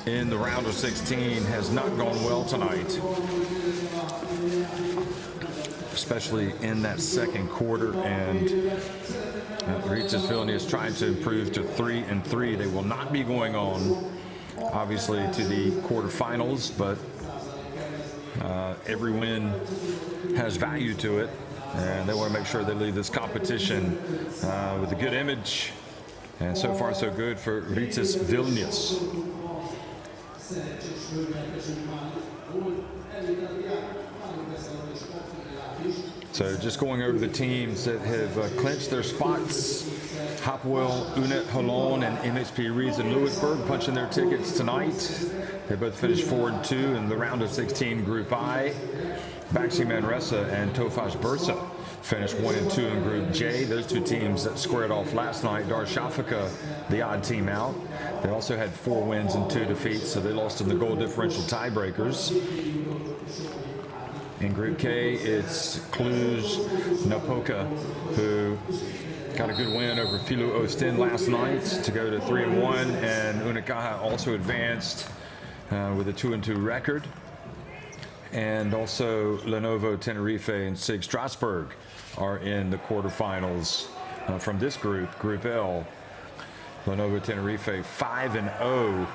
in the round of 16 has not gone well tonight, especially in that second quarter. And Rytas Vilnius trying to improve to 3-3. They will not be going on, obviously, to the quarterfinals, but every win has value to it, and they want to make sure they leave this competition with a good image. And so far, so good for Rytas Vilnius. So just going over the teams that have clinched their spots. Hopwell, Unet Holon, and MHP Reeds and Lewisburg punching their tickets tonight. They both finished 4-2 in the round of 16 Group I. Baxi Manresa and Tofaş Bursa finished 1-2 in Group J. Those two teams that squared off last night. Darüşşafaka, the odd team out. They also had 4 wins and 2 defeats, so they lost in the goal differential tiebreakers. In Group K, it's Cluj Napoca, who got a good win over Filu Ostin last night to go to 3-1, and Unicaja also advanced with a 2-2 record. And also Lenovo Tenerife and SIG Strasbourg are in the quarterfinals from this group, Group L. Lenovo Tenerife 5-0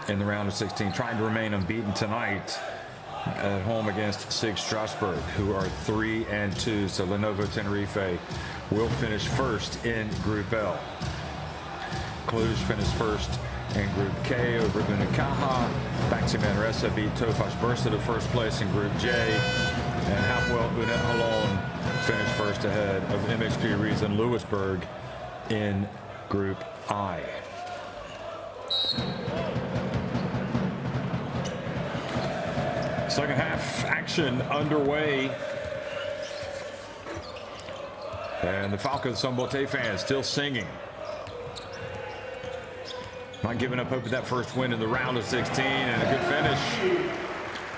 in the round of 16, trying to remain unbeaten tonight at home against SIG Strasbourg, who are 3-2. So Lenovo Tenerife will finish first in Group L. Cluj finished first in Group K over Unicaja. Baxi Manresa beat Tofaş Bursa to first place in Group J. And Hopwell Unet Holon finished first ahead of MHP Reeds and Lewisburg in Group I. Second half action underway. And the Falco Szombathely fans still singing. Not giving up hope of that first win in the round of 16, and a good finish.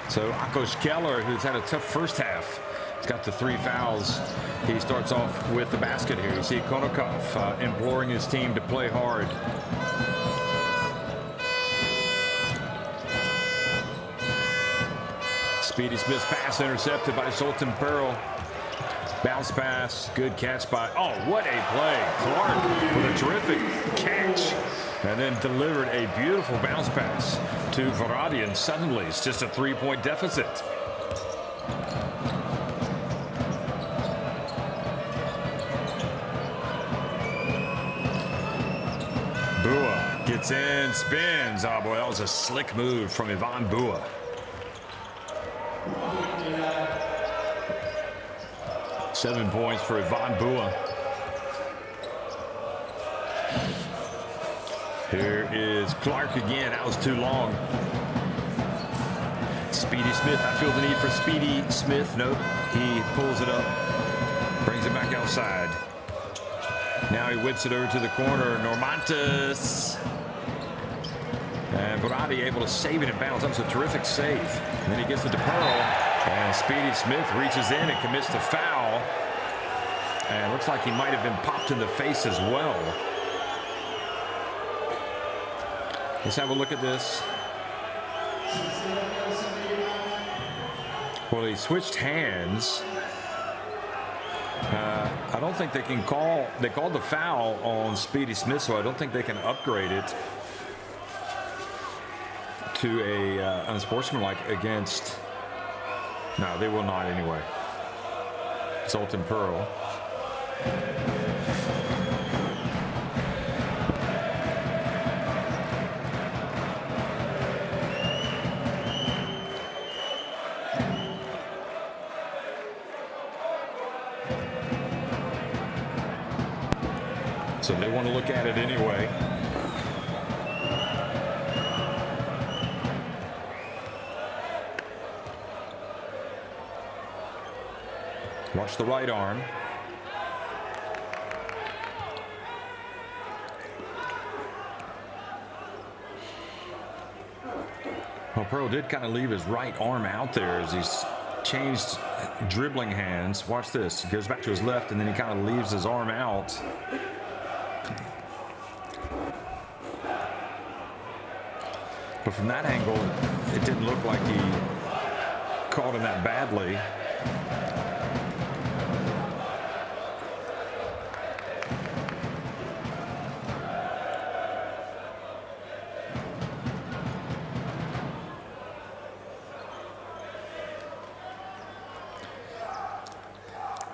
So Akos Keller, who's had a tough first half, he's got the 3 fouls. He starts off with the basket here. You see Konokov imploring his team to play hard. Speedy Smith's pass intercepted by Sultan Pearl. Bounce pass, good catch by, oh, what a play. Clark with a terrific catch, and then delivered a beautiful bounce pass to Varadi, and suddenly it's just a 3-point deficit. Bua gets in, spins. Oh boy, that was a slick move from Ivan Bua. Seven points for Ivan Bua. Here is Clark again. That was too long. Speedy Smith. I feel the need for Speedy Smith. Nope. He pulls it up. Brings it back outside. Now he whips it over to the corner. Normantas. And Varadi able to save it in bounds. That was a terrific save. And then he gets it to Pearl. And Speedy Smith reaches in and commits the foul. And it looks like he might have been popped in the face as well. Let's have a look at this. Well, he switched hands. I don't think they can call. They called the foul on Speedy Smith, so I don't think they can upgrade it to a unsportsmanlike against. No, they will not anyway. Sultan Pearl. So they want to look at it anyway. Watch the right arm. Well, Pearl did kind of leave his right arm out there as he's changed dribbling hands. Watch this. He goes back to his left, and then he kind of leaves his arm out. But from that angle, it didn't look like he caught him that badly.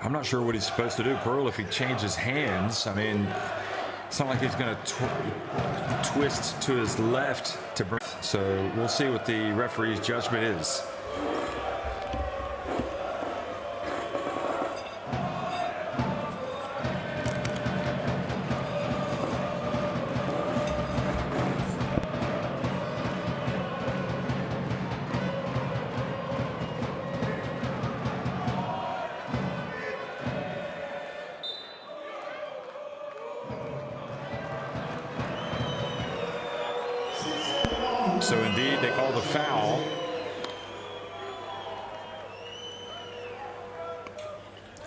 I'm not sure what he's supposed to do, Pearl, if he changes hands. I mean, it's not like he's going to twist to his left to bring. So we'll see what the referee's judgment is. So indeed, they call the foul.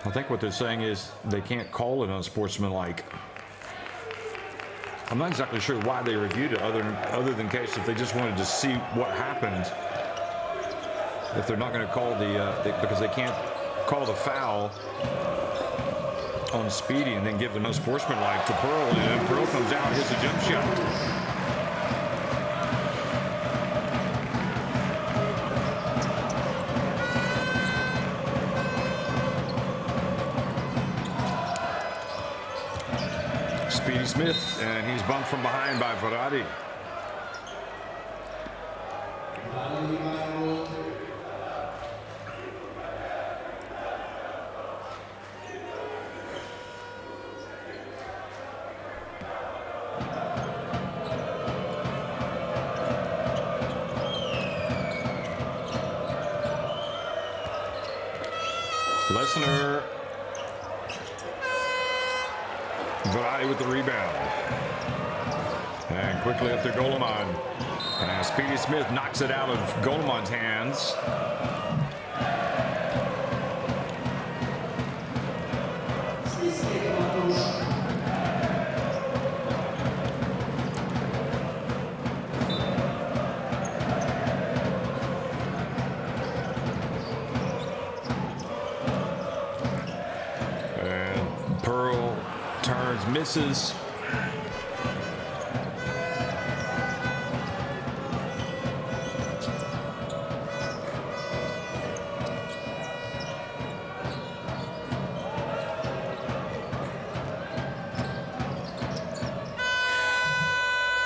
I think what they're saying is they can't call it unsportsmanlike. I'm not exactly sure why they reviewed it, other than case if they just wanted to see what happened. If they're not going to call because they can't call the foul on Speedy and then give the unsportsmanlike to Pearl, and then Pearl comes out and hits a jump shot. Speedy Smith, and he's bumped from behind by Verratti. Lesnar. Verratti with the rebound. And quickly up to Goleman. And Speedy Smith knocks it out of Goleman's hands. And Pearl turns, misses.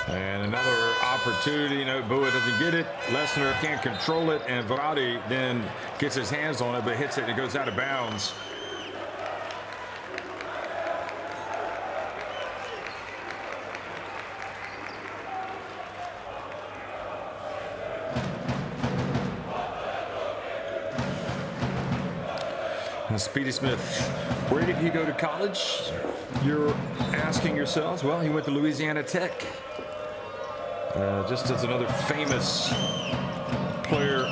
And another opportunity. No, Bua doesn't get it. Lesnar can't control it, and Verratti then gets his hands on it, but hits it and it goes out of bounds. Speedy Smith, where did he go to college? You're asking yourselves. Well, he went to Louisiana Tech. Just as another famous player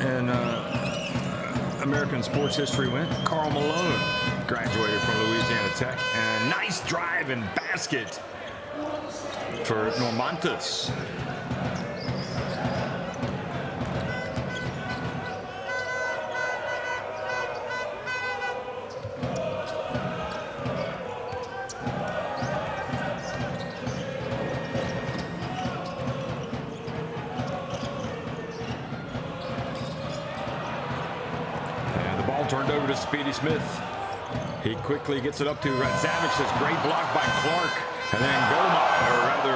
in American sports history went, Karl Malone graduated from Louisiana Tech. And nice drive and basket for Normantas. Turned over to Speedy Smith. He quickly gets it up to Rytas. This great block by Clark. And then Goleman, or rather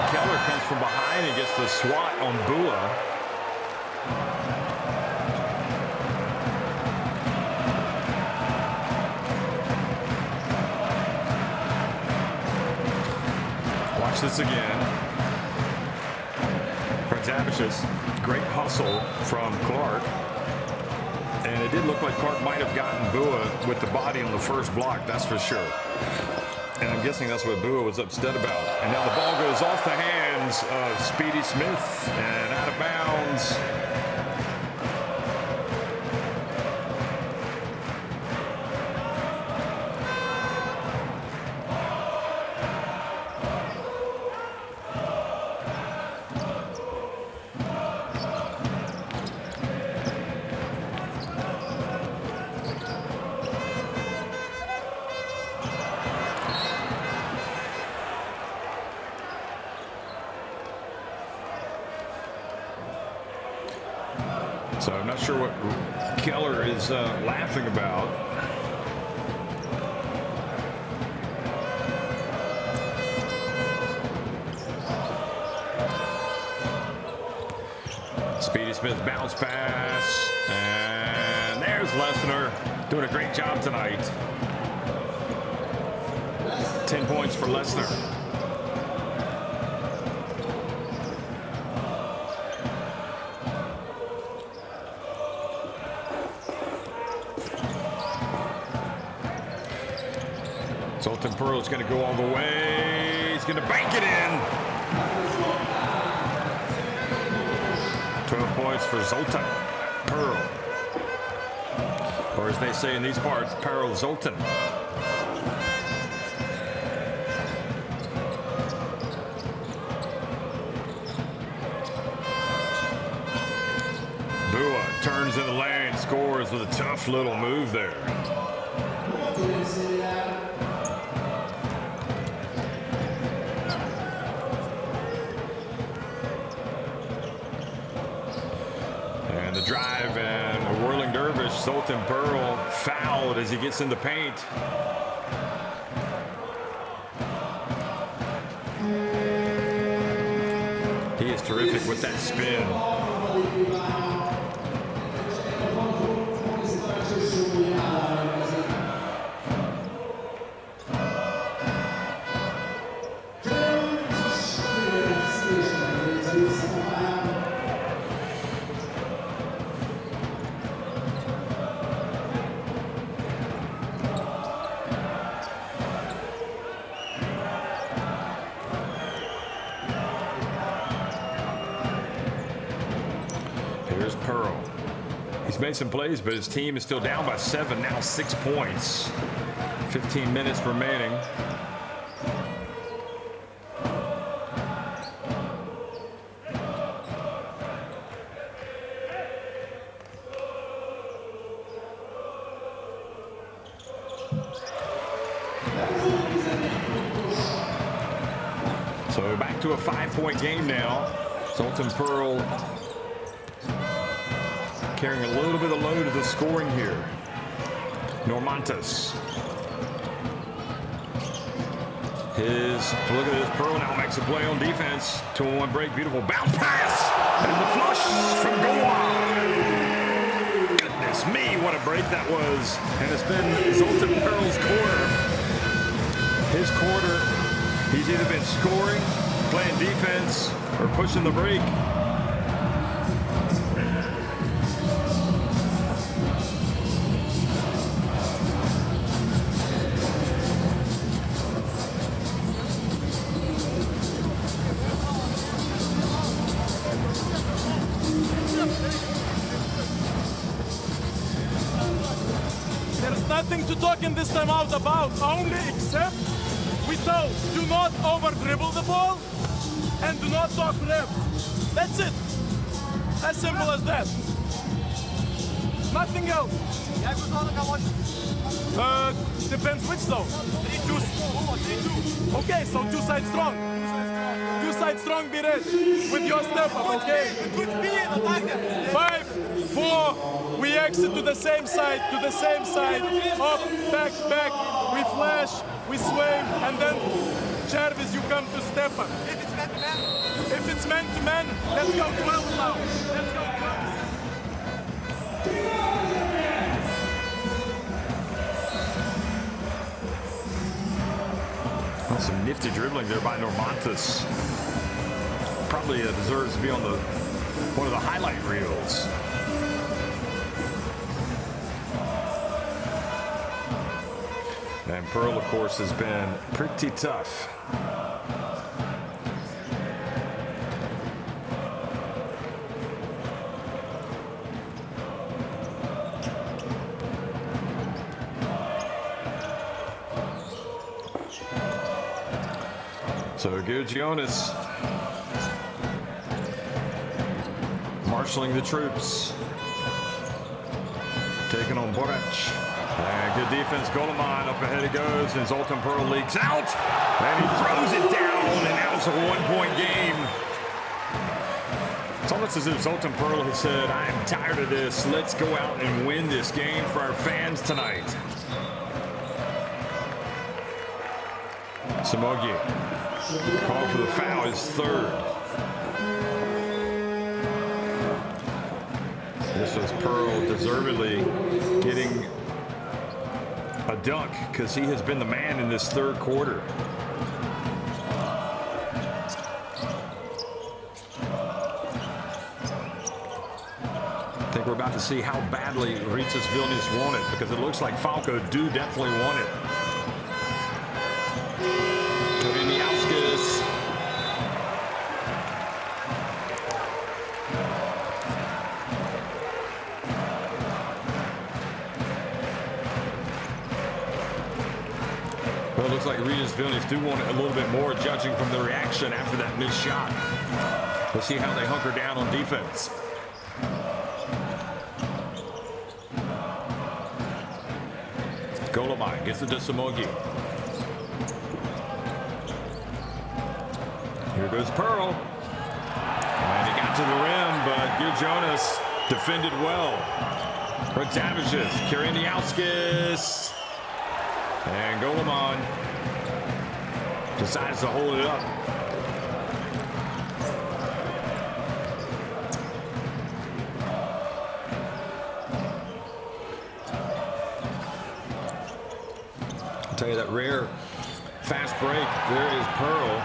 Keller comes from behind and gets the swat on Bua. Watch this again. Rytas, great hustle from Clark. And it did look like Clark might have gotten Bua with the body on the first block, that's for sure. And I'm guessing that's what Bua was upset about. And now the ball goes off the hands of Speedy Smith and out of bounds. So I'm not sure what Keller is laughing about. Speedy Smith bounce pass, and there's Lesnar doing a great job tonight. 10 points for Lesnar. Zoltan Pearl is going to go all the way. He's going to bank it in. 12 points for Zoltan Pearl. Or as they say in these parts, Pearl Zoltan. Bua turns in the lane, scores with a tough little move there. And the drive and a whirling dervish. Zoltan Pearl fouled as he gets in the paint. He is terrific with that spin. Here's Pearl. He's made some plays, but his team is still down by 7, now 6 points. 15 minutes remaining. So back to a 5-point game now. Zoltan Pearl carrying a little bit of load of the scoring here. Normantas. Look at this. Pearl now makes a play on defense. 2-on-1 break. Beautiful bounce pass. And the flush from Goa. Goodness me, what a break that was. And it's been Zoltan Pearl's quarter. His quarter, he's either been scoring, playing defense, or pushing the break. There's nothing to talk in this timeout about, only except we tell, do not over dribble the ball and do not talk reps. That's it. As simple as that. Nothing else. Depends which zone. 3-2. Okay, so 2 side strong. 2 side strong, be ready with your step up, okay? 5-4. We exit to the same side, up, back, we flash, we swing, and then Jarvis, you come to step up. If it's man to man, let's go 12 now. Let's go 12. Well, some nifty dribbling there by Normantas. Probably deserves to be on one of the highlight reels. And Pearl, of course, has been pretty tough. So Gilgionis marshalling the troops, taking on Borac. And good defense, Goleman, up ahead he goes, and Zoltan Pearl leaks out, and he throws it down, and now it's a 1-point game. It's almost as if Zoltan Pearl has said, I am tired of this. Let's go out and win this game for our fans tonight. Szombathely. Call for the foul is third. This was Pearl deservedly getting a dunk because he has been the man in this third quarter. I think we're about to see how badly Rytas Vilnius want it, because it looks like Falco do definitely want it. Well, it looks like Rytas Vilnius do want it a little bit more, judging from the reaction after that missed shot. We'll see how they hunker down on defense. Gameday gets it to Szombathely. Here goes Pearl. And he got to the rim, but Geir Jonas defended well. Rytas carrying the outskis. And Gameday decides to hold it up. I'll tell you that rare fast break. There is Pearl.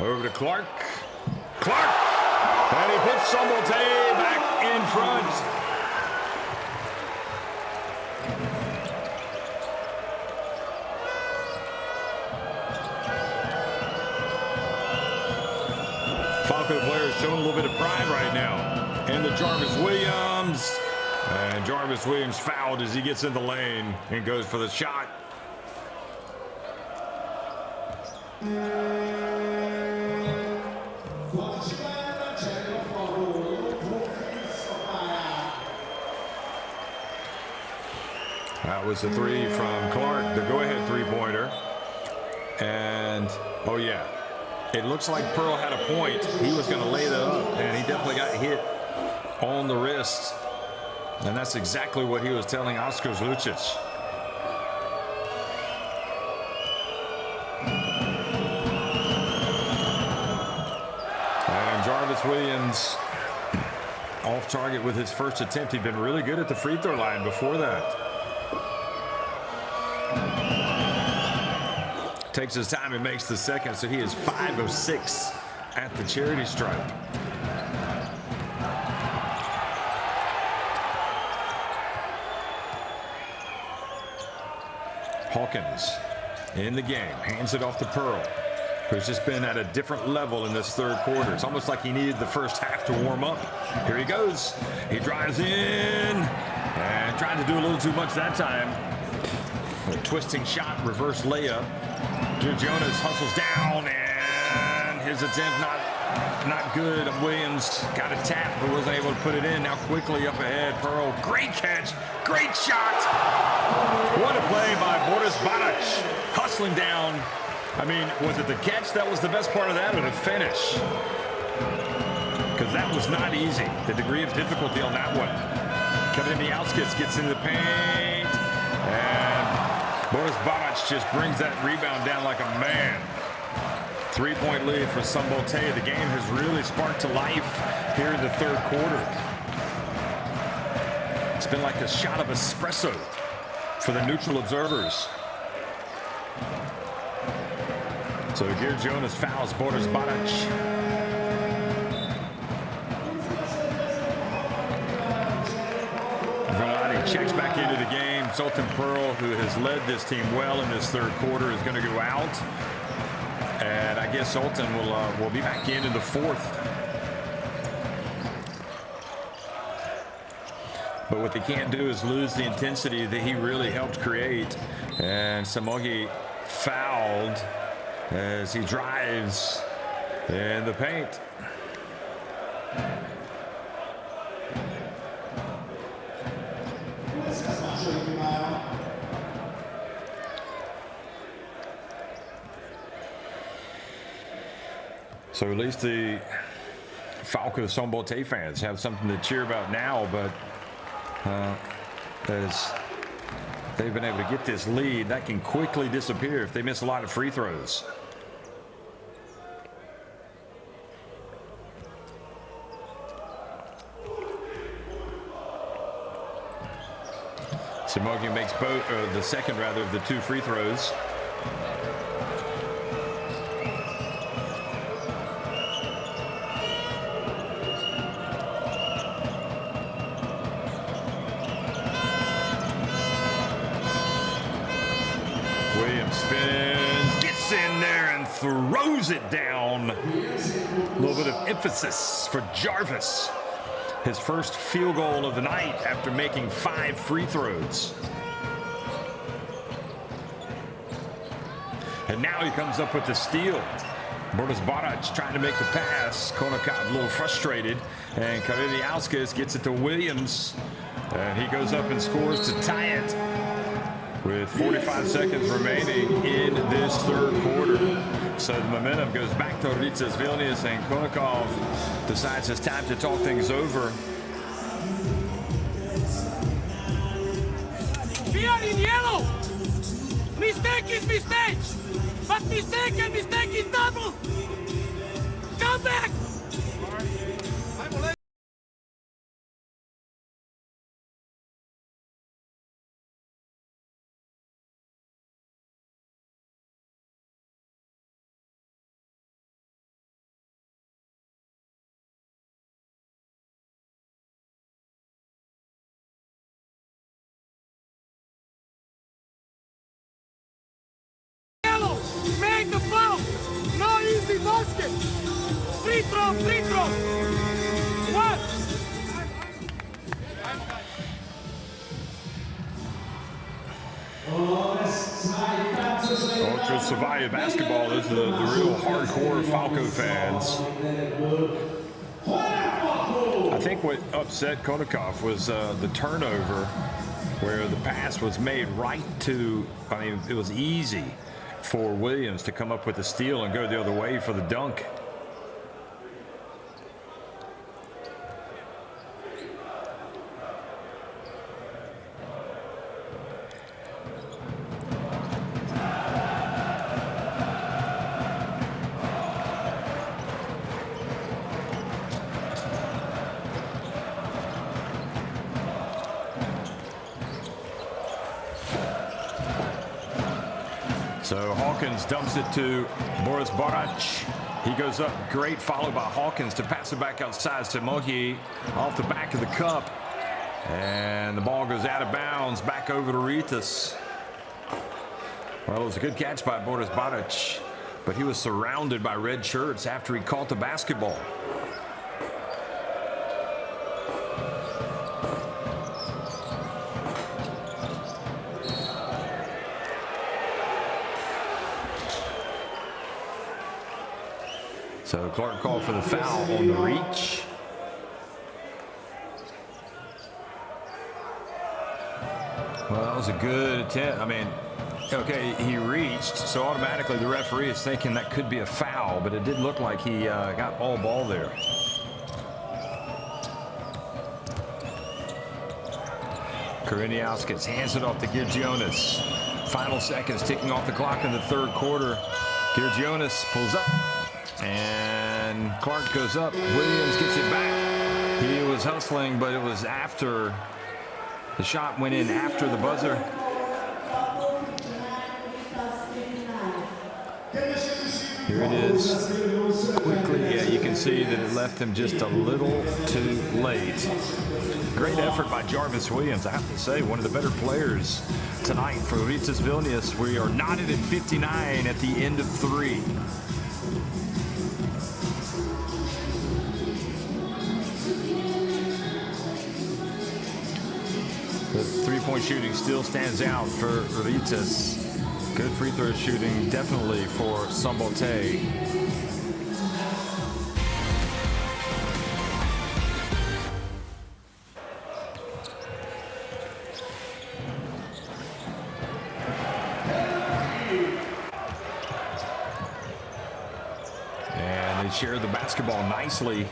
Over to Clark. And he puts Szombathely back in front. Falco players showing a little bit of pride right now. And the Jarvis Williams. And Jarvis Williams fouled as he gets in the lane and goes for the shot. That was a three from Clark, the go-ahead three-pointer. And, oh yeah, it looks like Pearl had a point. He was going to lay that up, and he definitely got hit on the wrist. And that's exactly what he was telling Oskar Zlucic. And Jarvis Williams off target with his first attempt. He'd been really good at the free throw line before that. Takes his time and makes the second, so he is 5 of 6 at the charity stripe. Hawkins in the game, hands it off to Pearl, who's just been at a different level in this third quarter. It's almost like he needed the first half to warm up. Here he goes. He drives in and tried to do a little too much that time. A twisting shot, reverse layup. Geir Jonas hustles down, and his attempt not good. Williams got a tap, but wasn't able to put it in. Now quickly up ahead, Pearl. Great catch, great shot. What a play by Boris Barac. Hustling down. I mean, was it the catch that was the best part of that, or the finish? Because that was not easy. The degree of difficulty on that one. Coming in the outskirts, gets into the paint, and Boris Barac just brings that rebound down like a man. 3-point lead for Szombathely. The game has really sparked to life here in the third quarter. It's been like a shot of espresso for the neutral observers. So Geir Jonas fouls Boris Barac. Checks back into the game. Zoltan Pearl, who has led this team well in this third quarter, is going to go out. And I guess Zoltan will be back in the fourth. But what they can't do is lose the intensity that he really helped create. And Szombathely fouled as he drives in the paint. So at least the Falco Szombathely fans have something to cheer about now, but as they've been able to get this lead, that can quickly disappear if they miss a lot of free throws. Simogi makes both, the second rather, of the 2 free throws. Williams spins, gets in there and throws it down. A little bit of emphasis for Jarvis. His first field goal of the night after making 5 free throws. And now he comes up with the steal. Boris Barac trying to make the pass. Konikov a little frustrated. And Kariniauskas gets it to Williams. And he goes up and scores to tie it with 45 seconds remaining in this third quarter. So the momentum goes back to Rytas Vilnius, and Konikov decides it's time to talk things over. We are in yellow. Mistake is mistake. But mistake and mistake is double. Come back. Make the foul! No easy basket! Free throw, free throw! What? Ultra Savaya basketball is the real hardcore Falco fans. I think what upset Konikov was the turnover, where the pass was made right to, I mean, it was easy for Williams to come up with the steal and go the other way for the dunk. So Hawkins dumps it to Boris Barac. He goes up, great follow by Hawkins to pass it back outside to Mohi off the back of the cup. And the ball goes out of bounds, back over to Rytas. Well, it was a good catch by Boris Barac, but he was surrounded by red shirts after he caught the basketball. So Clark called for the foul on the reach. Well, that was a good attempt. I mean, okay, he reached, so automatically the referee is thinking that could be a foul, but it did look like he got all ball there. Kariniauskas hands it off to Girgionis. Final seconds ticking off the clock in the third quarter. Girgionis pulls up. And Clark goes up. Williams gets it back. He was hustling, but it was after the shot went in after the buzzer. Here it is. Quickly, yeah, you can see that it left him just a little too late. Great effort by Jarvis Williams. I have to say, one of the better players tonight for Rytas Vilnius. We are knotted at 59 at the end of 3. The three-point shooting still stands out for Rytas. Good free throw shooting, definitely for Szombathely. And they share the basketball nicely.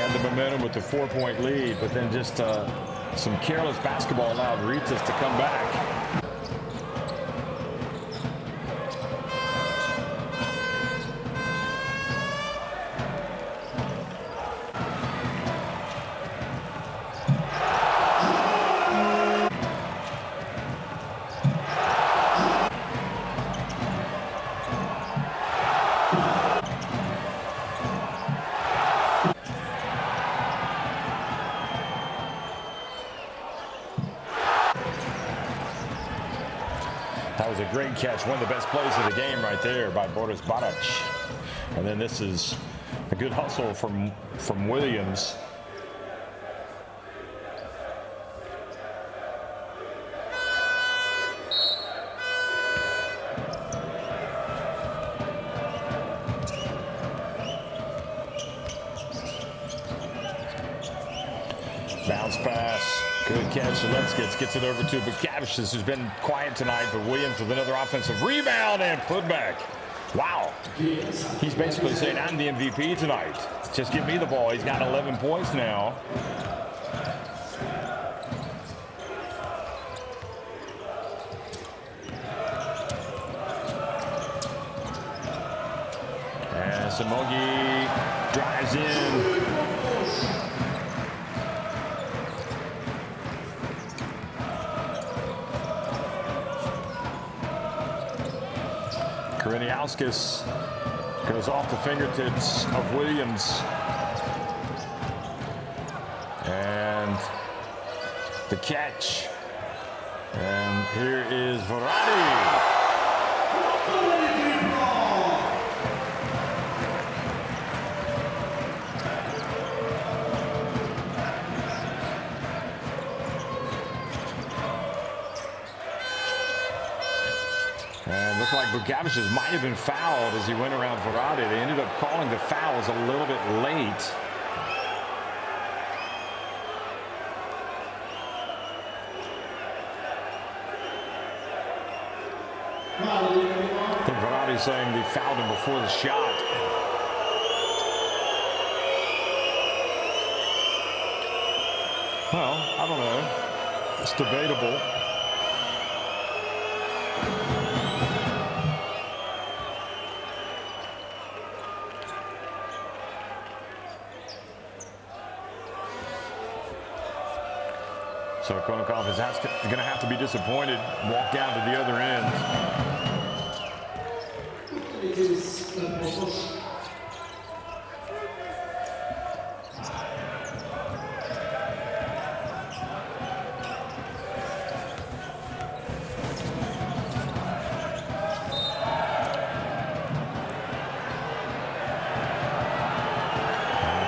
had the momentum with the 4-point lead, but then just some careless basketball allowed Rytas to come back. That was a great catch, one of the best plays of the game right there by Boris Barac. And then this is a good hustle from Williams. Bounce pass. Good catch. Zelenskis gets it over to Bukavicius, who's been quiet tonight, but Williams with another offensive rebound and putback. Wow. He's basically saying, I'm the MVP tonight. Just give me the ball. He's got 11 points now. And Samogi drives in. Rytas goes off the fingertips of Williams. And the catch. And here is Verratti. And looked like Bukavicius might have been fouled as he went around Verratti. They ended up calling the fouls a little bit late. I think Verratti saying they fouled him before the shot. Well, I don't know. It's debatable. So Konikov is going to have to be disappointed, walk down to the other end.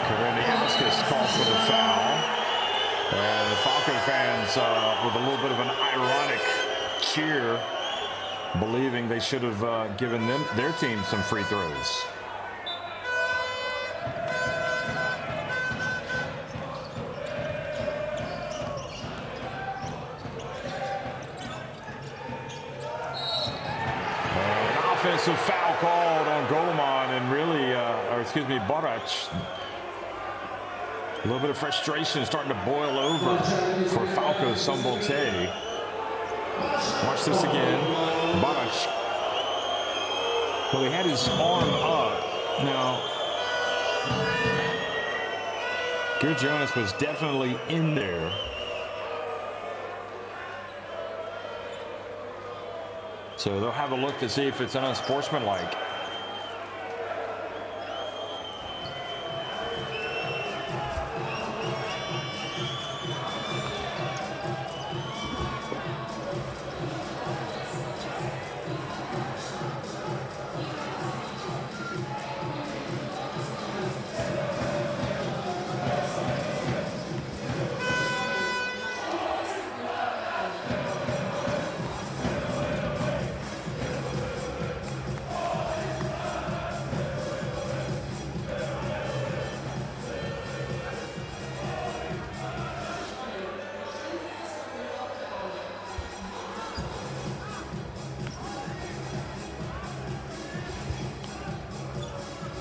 Karemis calls for the foul. And the Falco fans with a little bit of an ironic cheer, believing they should have given their team some free throws. And an offensive foul called on Goleman and really, Barac. A little bit of frustration starting to boil over for Falco Szombathely. Watch this again. Barac. Well, he had his arm up. Now, Good Jonas was definitely in there. So they'll have a look to see if it's unsportsmanlike.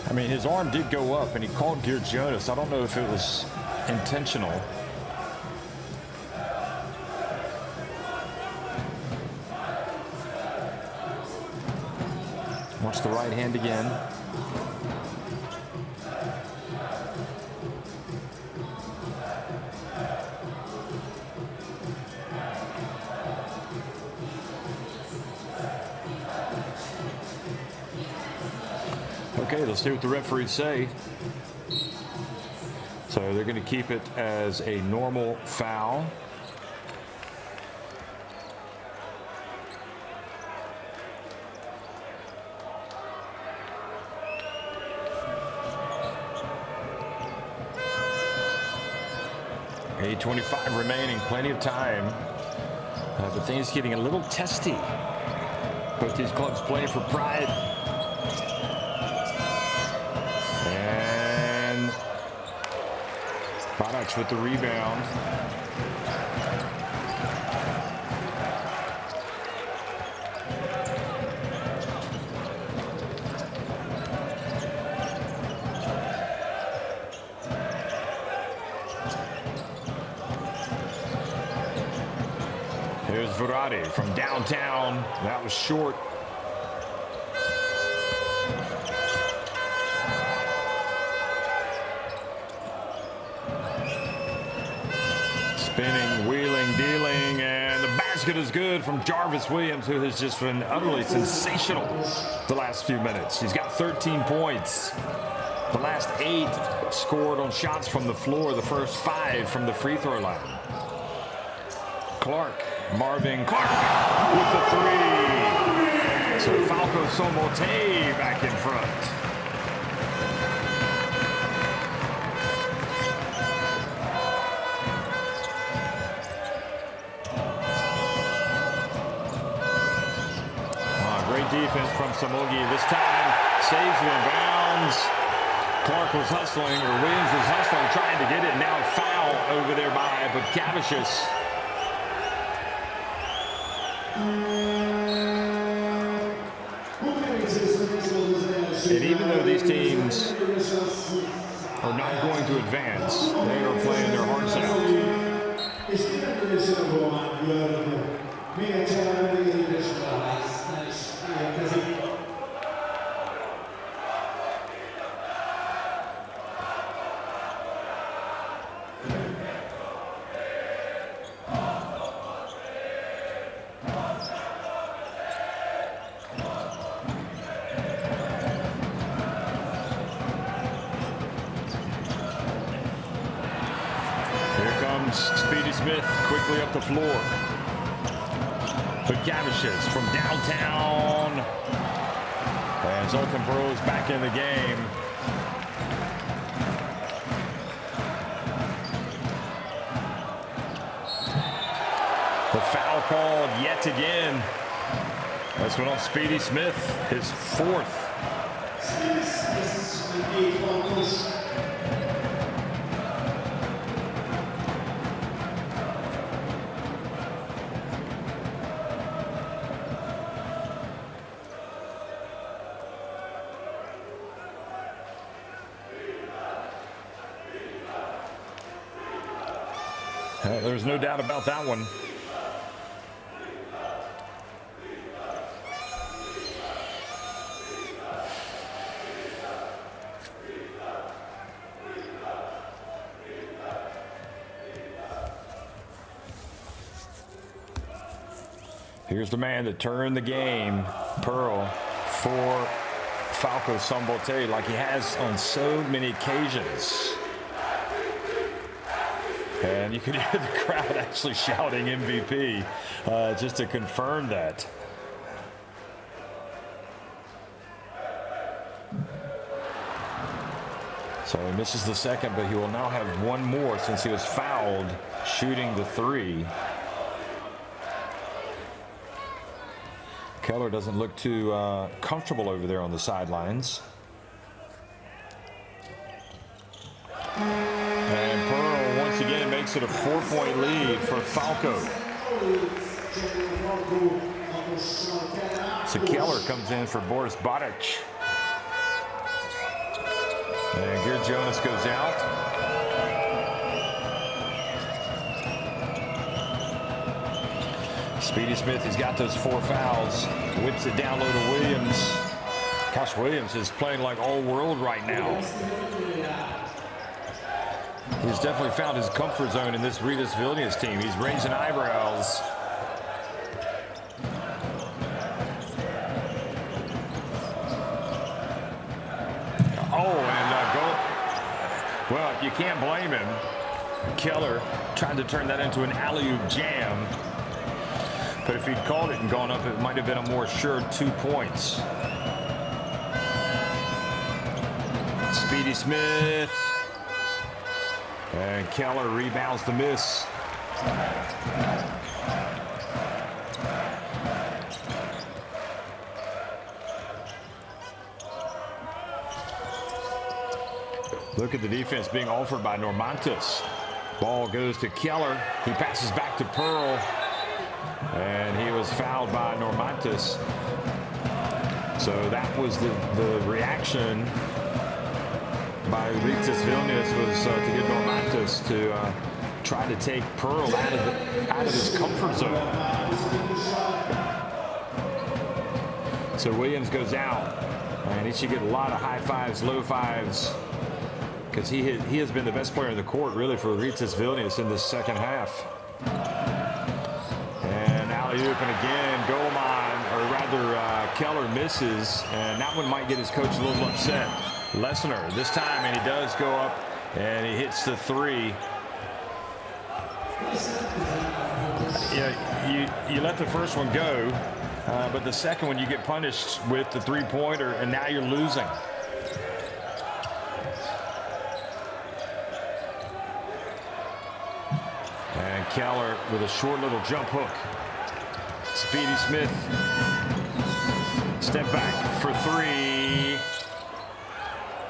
I mean, his arm did go up, and he called Gear Jonas. I don't know if it was intentional. Watch the right hand again. Okay, let's see what the referees say. So they're going to keep it as a normal foul. .25 remaining, plenty of time. But things getting a little testy. Both these clubs playing for pride. And Badac with the rebound. Here's Verratti from downtown. That was short. Spinning, wheeling, dealing, and the basket is good from Jarvis Williams, who has just been utterly sensational the last few minutes. He's got 13 points. The last 8 scored on shots from the floor, the first 5 from the free throw line. Marvin Clark with the 3. So Falco Szombathely back in front. Great defense from Samogi. This time saves it in bounds. Clark was hustling, or Williams was hustling, trying to get it. Now a foul over there by Butkavicius. And even though these teams are not going to advance, they are playing their hearts out. Speedy Smith quickly up the floor. Butkavicius from downtown. And Zoltan Pearl is back in the game. The foul called yet again. That's one on Speedy Smith, his 4th. There's no doubt about that one. Here's the man that turned the game, Pearl, for Falco Szombathely, like he has on so many occasions. And you could hear the crowd actually shouting MVP just to confirm that. So he misses the second, but he will now have one more since he was fouled shooting the 3. Keller doesn't look too comfortable over there on the sidelines. And Pearl once again makes it a 4-point lead for Falco. So Keller comes in for Boris Badac. And Gear Jonas goes out. Speedy Smith, he's got those 4 fouls. Whips it down low to Williams. Gosh, Williams is playing like all world right now. He's definitely found his comfort zone in this Rytas Vilnius team. He's raising eyebrows. Well, you can't blame him. Keller trying to turn that into an alley-oop jam. But if he'd called it and gone up, it might have been a more sure 2 points. Speedy Smith. And Keller rebounds the miss. Look at the defense being offered by Normantis. Ball goes to Keller. He passes back to Pearl. And he was fouled by Normantis. So that was the reaction by Rytas Vilnius, was to get Normantis to try to take Pearl out of his comfort zone. So Williams goes out. And he should get a lot of high fives, low fives, because he has been the best player in the court, really, for Rytas Vilnius in the second half. And alley-oop, and again, Goleman, or rather Keller misses, and that one might get his coach a little upset. Lesnar this time, and he does go up, and he hits the 3. Yeah, you let the first one go, but the second one you get punished with the 3-pointer, and now you're losing. And Keller with a short little jump hook. Speedy Smith. Step back for 3.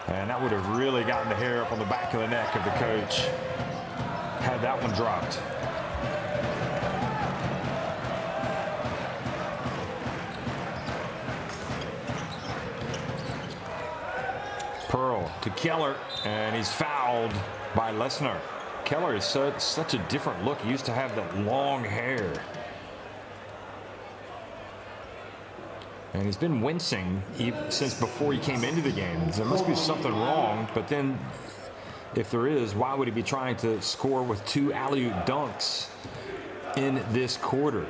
And that would have really gotten the hair up on the back of the neck of the coach had that one dropped. Pearl to Keller, and he's fouled by Lesnar. Keller is such a different look. He used to have that long hair. And he's been wincing since before he came into the game. There must be something wrong, but then if there is, why would he be trying to score with 2 alley-oop dunks in this quarter?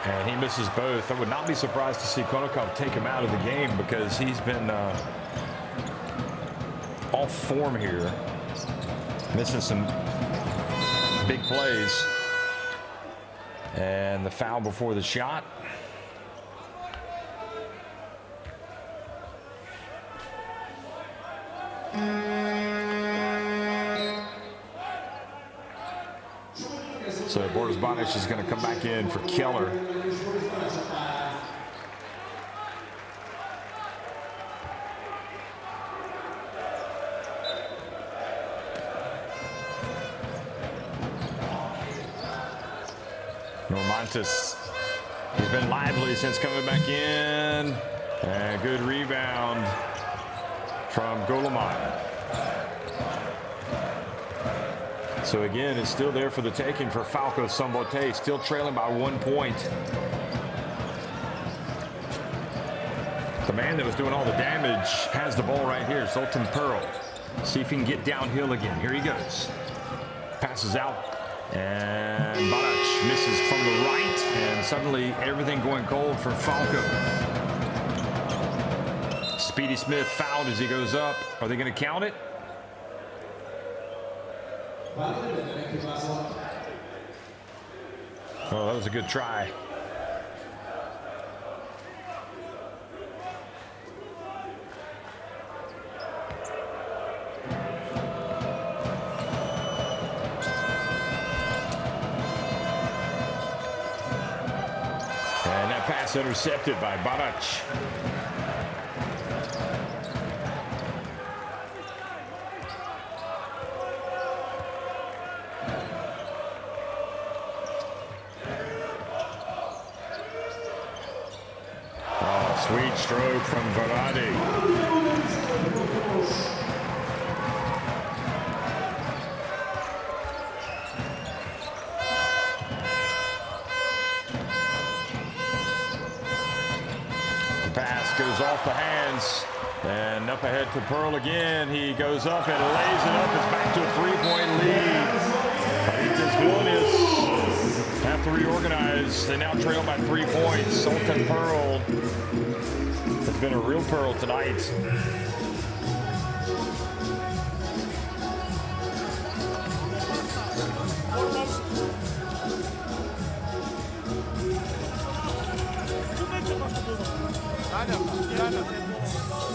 And he misses both. I would not be surprised to see Konakov take him out of the game, because he's been off form here, missing some big plays. And the foul before the shot. So Boris Bonic is going to come back in for Keller. Normantis, he's been lively since coming back in. And good rebound from Goleman. So again, it's still there for the taking for Falco Szombathely, still trailing by 1 point. The man that was doing all the damage has the ball right here, Zoltan Pearl. See if he can get downhill again. Here he goes. Passes out, and Barac misses from the right, and suddenly everything going cold for Falco. Speedy Smith fouled as he goes up. Are they going to count it? Oh, that was a good try. And that pass intercepted by Barac. Sweet stroke from Varady. Pass goes off the hands and up ahead to Pearl again. He goes up and lays it up. It's back to a 3-point lead. Rytas Vilnius have to reorganize. They now trail by 3 points. Sultan Pearl has been a real Pearl tonight.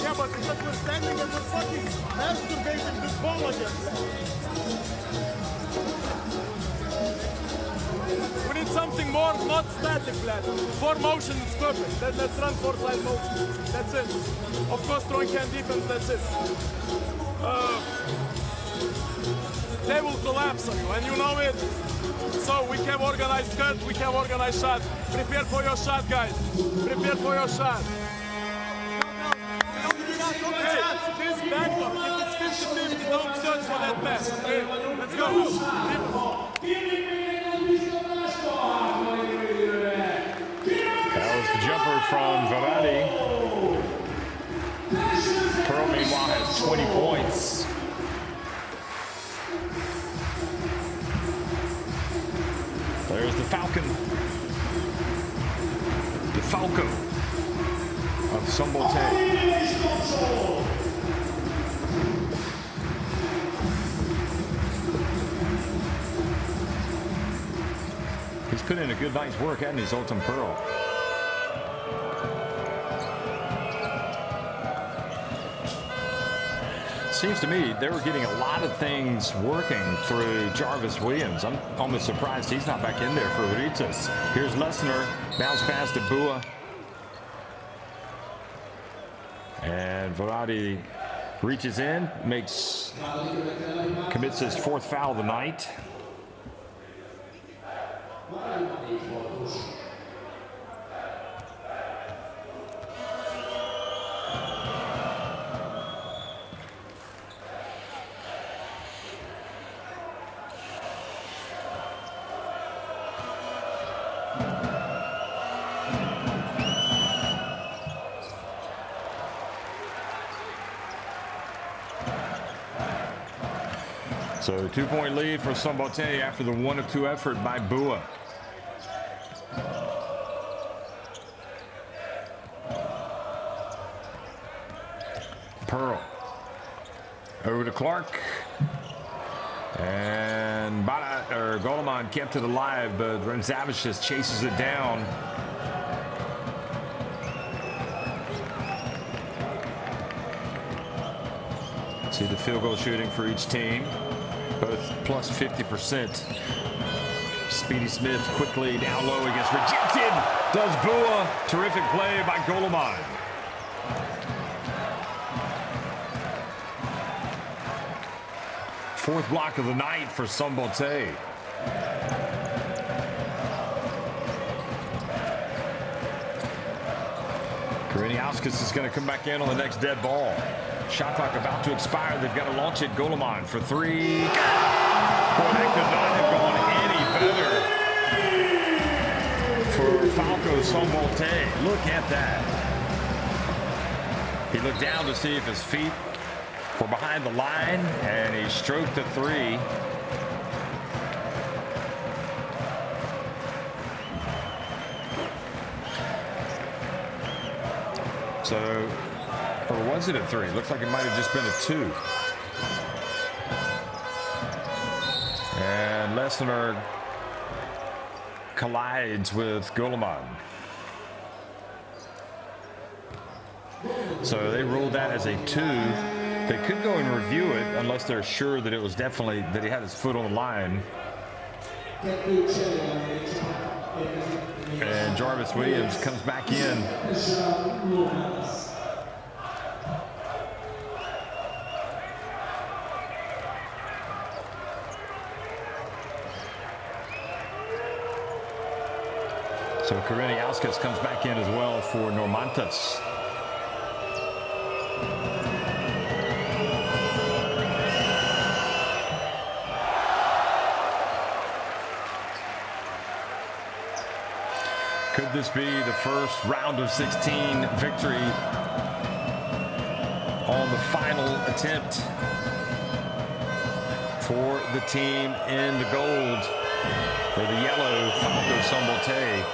Yeah, but because we're standing as a fucking masturbating this ball again. We need something more, not static, lad. 4 motion is perfect. Let's run 4 side motion. That's it. Of course, throwing can defense, that's it. They will collapse on you, and you know it. So we can organize cut, we can organize shot. Prepare for your shot, guys. Prepare for your shot. Hey, this backup, if it's 50-50, don't search for that pass. Okay, let's go. That was the jumper from Varady. Pearl, meanwhile, has 20 points. There's the Falcon. The Falco of Szombathely. He's put in a good night's work, hasn't he, Zoltan Pearl? Seems to me they were getting a lot of things working through Jarvis Williams. I'm almost surprised he's not back in there for Rytas. Here's Lesnar, bounce pass to Bua. And Varady reaches in, commits his 4th foul of the night. So 2-point lead for Szombathely after the 1 of 2 effort by Bua. Pearl over to Clark, and Goleman kept it alive, but Renzavic just chases it down. See the field goal shooting for each team, both plus 50%. Speedy Smith quickly down low, he gets rejected. Does Bua. Terrific play by Goleman. Fourth block of the night for Szombathely. Kariniauskas is going to come back in on the next dead ball. Shot clock about to expire. They've got to launch it. Goleman for 3. Boy, that could not have gone any better for Falco Szombathely. Look at that. He looked down to see if his feet were behind the line, and he stroked the 3. So, or was it a 3? Looks like it might have just been a 2. And Lesnar collides with Goleman. So they ruled that as a 2. They could go and review it unless they're sure that it was definitely that he had his foot on the line. And Jarvis Williams comes back in. So Kariniauskas comes back in as well for Normantas. Could this be the first round of 16 victory on the final attempt for the team in the gold, for the yellow Falco Szombathely?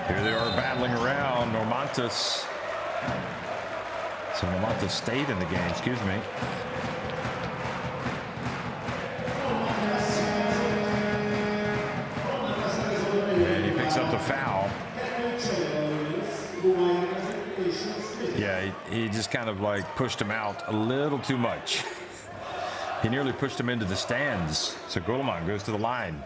Here they are battling around Normantas. So Normantas stayed in the game, excuse me. And he picks up the foul. Yeah, he just kind of like pushed him out a little too much. He nearly pushed him into the stands. So Goleman goes to the line.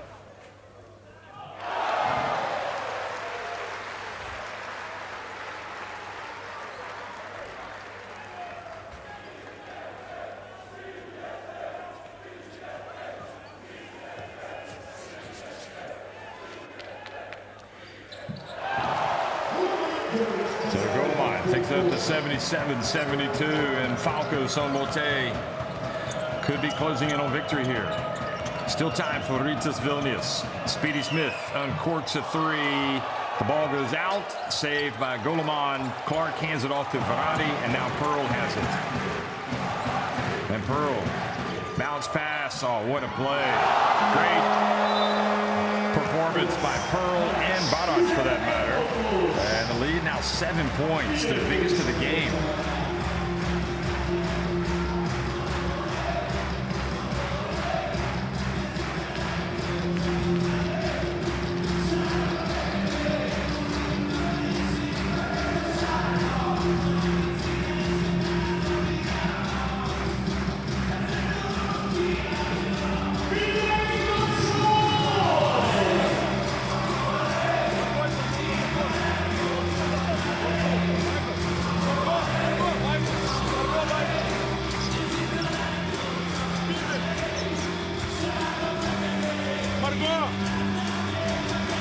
So Goleman takes it up to 77-72, and Falco Szombathely could be closing in on victory here. Still time for Rytas Vilnius. Speedy Smith uncorks a three. The ball goes out, saved by Goleman. Clark hands it off to Varadi, and now Pearl has it. And Pearl, bounce pass. Oh, what a play. Great performance by Pearl and Barac for that matter. And the lead now 7 points, the biggest of the game.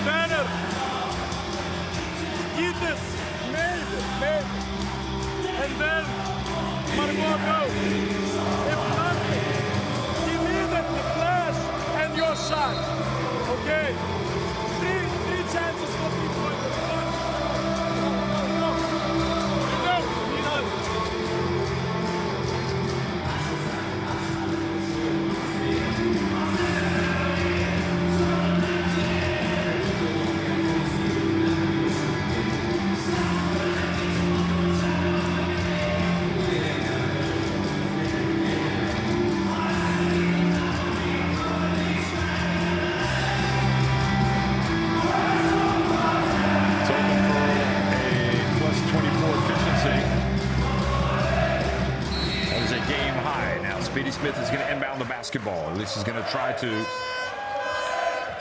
Banner. Rytas. Maybe. And then Margot go. If nothing, he needed the flash and your shot. Okay? Three chances for 3 points. Speedy Smith is going to inbound the basketball. At least he's going to try to.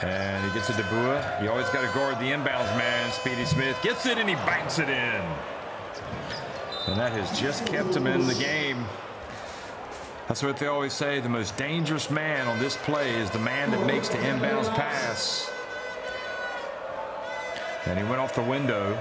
And he gets it to Bua. You always got to guard the inbounds man. Speedy Smith gets it and he banks it in. And that has just kept him in the game. That's what they always say. The most dangerous man on this play is the man that makes the inbounds pass. And he went off the window.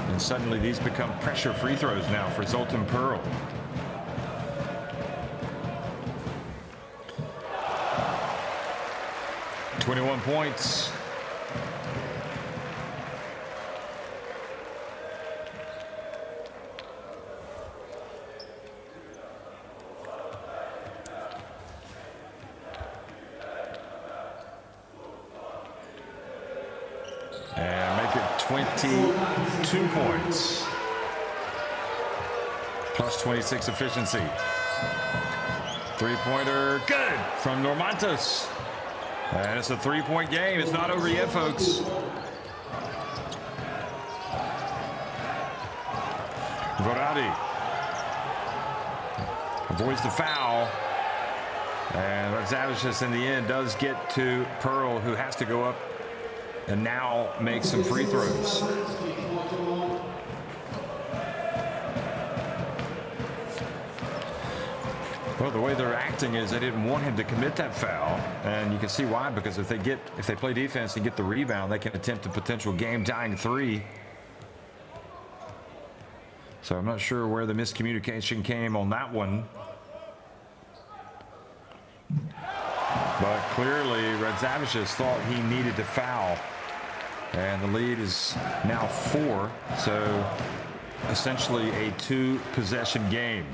And suddenly these become pressure free throws now for Zoltan Pearl. .21 points. And make it 22 points. Plus 26 efficiency. Three-pointer, good from Normantas. And it's a three-point game. It's not over yet, folks. Voradi avoids the foul. And Rytas in the end does get to Pearl, who has to go up and now make some free throws. Well, the way they're acting is they didn't want him to commit that foul, and you can see why, because if they play defense and get the rebound, they can attempt a potential game-tying three. So I'm not sure where the miscommunication came on that one. But clearly, Rytas thought he needed to foul. And the lead is now 4, so essentially a 2-possession game.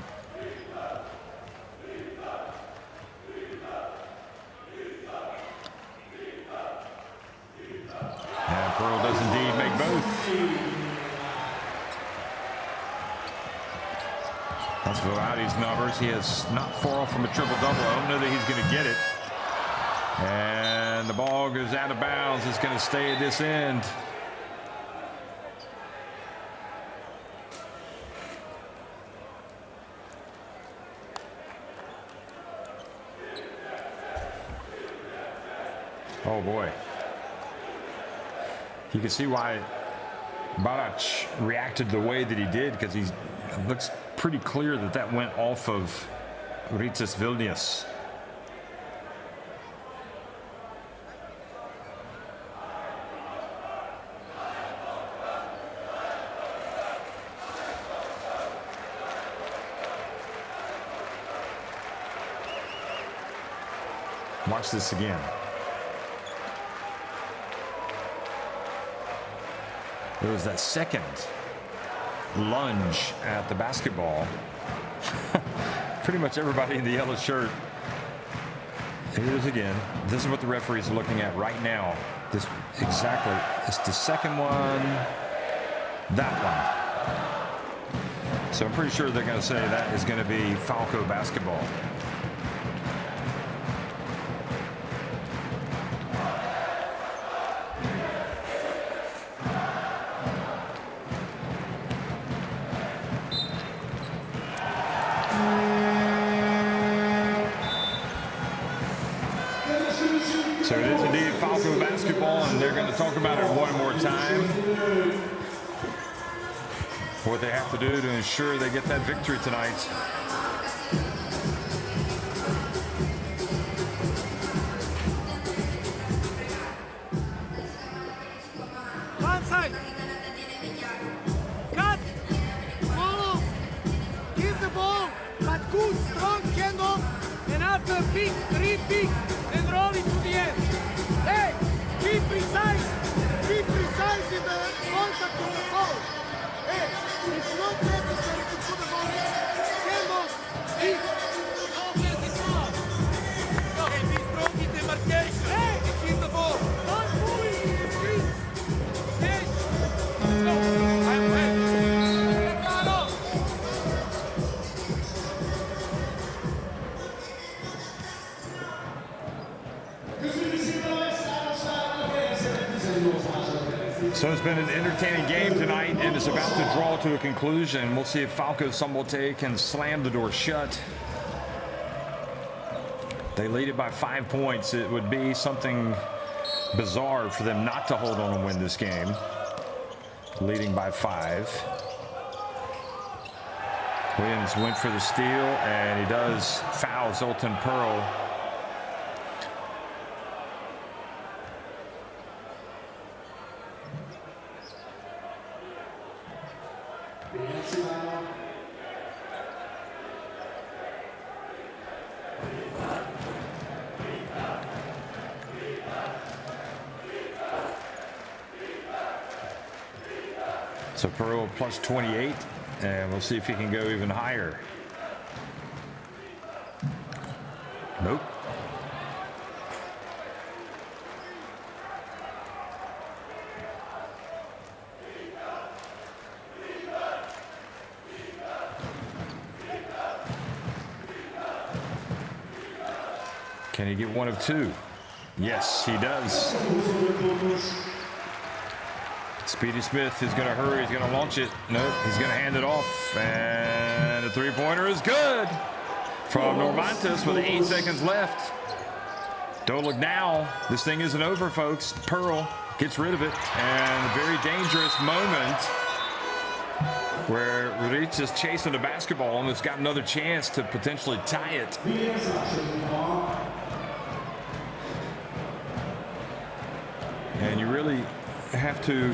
And Pearl does indeed make both. That's Voradi's numbers. He is not far off from a triple-double. I don't know that he's going to get it. And the ball goes out of bounds. It's going to stay at this end. Oh, boy. You can see why Barac reacted the way that he did, because it looks pretty clear that that went off of Rytas Vilnius. Watch this again. There was that second lunge at the basketball. Pretty much everybody in the yellow shirt. Here it is again. This is what the referees are looking at right now. This exactly. It's the second one. That one. So I'm pretty sure they're going to say that is going to be Falco basketball. So it is indeed Falco basketball, and they're going to talk about it one more time. What they have to do to ensure they get that victory tonight. One side. Cut. Follow. Give the ball, but good, strong handoff. And after pick, repick, and roll it to the end. Hey, be precise in the contact of the ball. Hey, it's not necessary to put the ball in. Handoff, pick. Hey, be strong in the marcation. Hey, hit the ball. Don't move it in the streets. Hey, no, I'm ready. So it's been an entertaining game tonight, and it's about to draw to a conclusion. We'll see if Falco Szombathely can slam the door shut. They lead it by 5 points. It would be something bizarre for them not to hold on and win this game. Leading by 5. Williams went for the steal, and he does foul Zoltan Pearl. So Pearl plus 28, and we'll see if he can go even higher. Nope. Can he get one of two? Yes, he does. Speedy Smith is going to hurry. He's going to launch it. Nope, he's going to hand it off. And the three-pointer is good from Normantis with 8 seconds left. Don't look now. This thing isn't over, folks. Pearl gets rid of it. And a very dangerous moment where Rytas is chasing the basketball and has got another chance to potentially tie it. And you really have to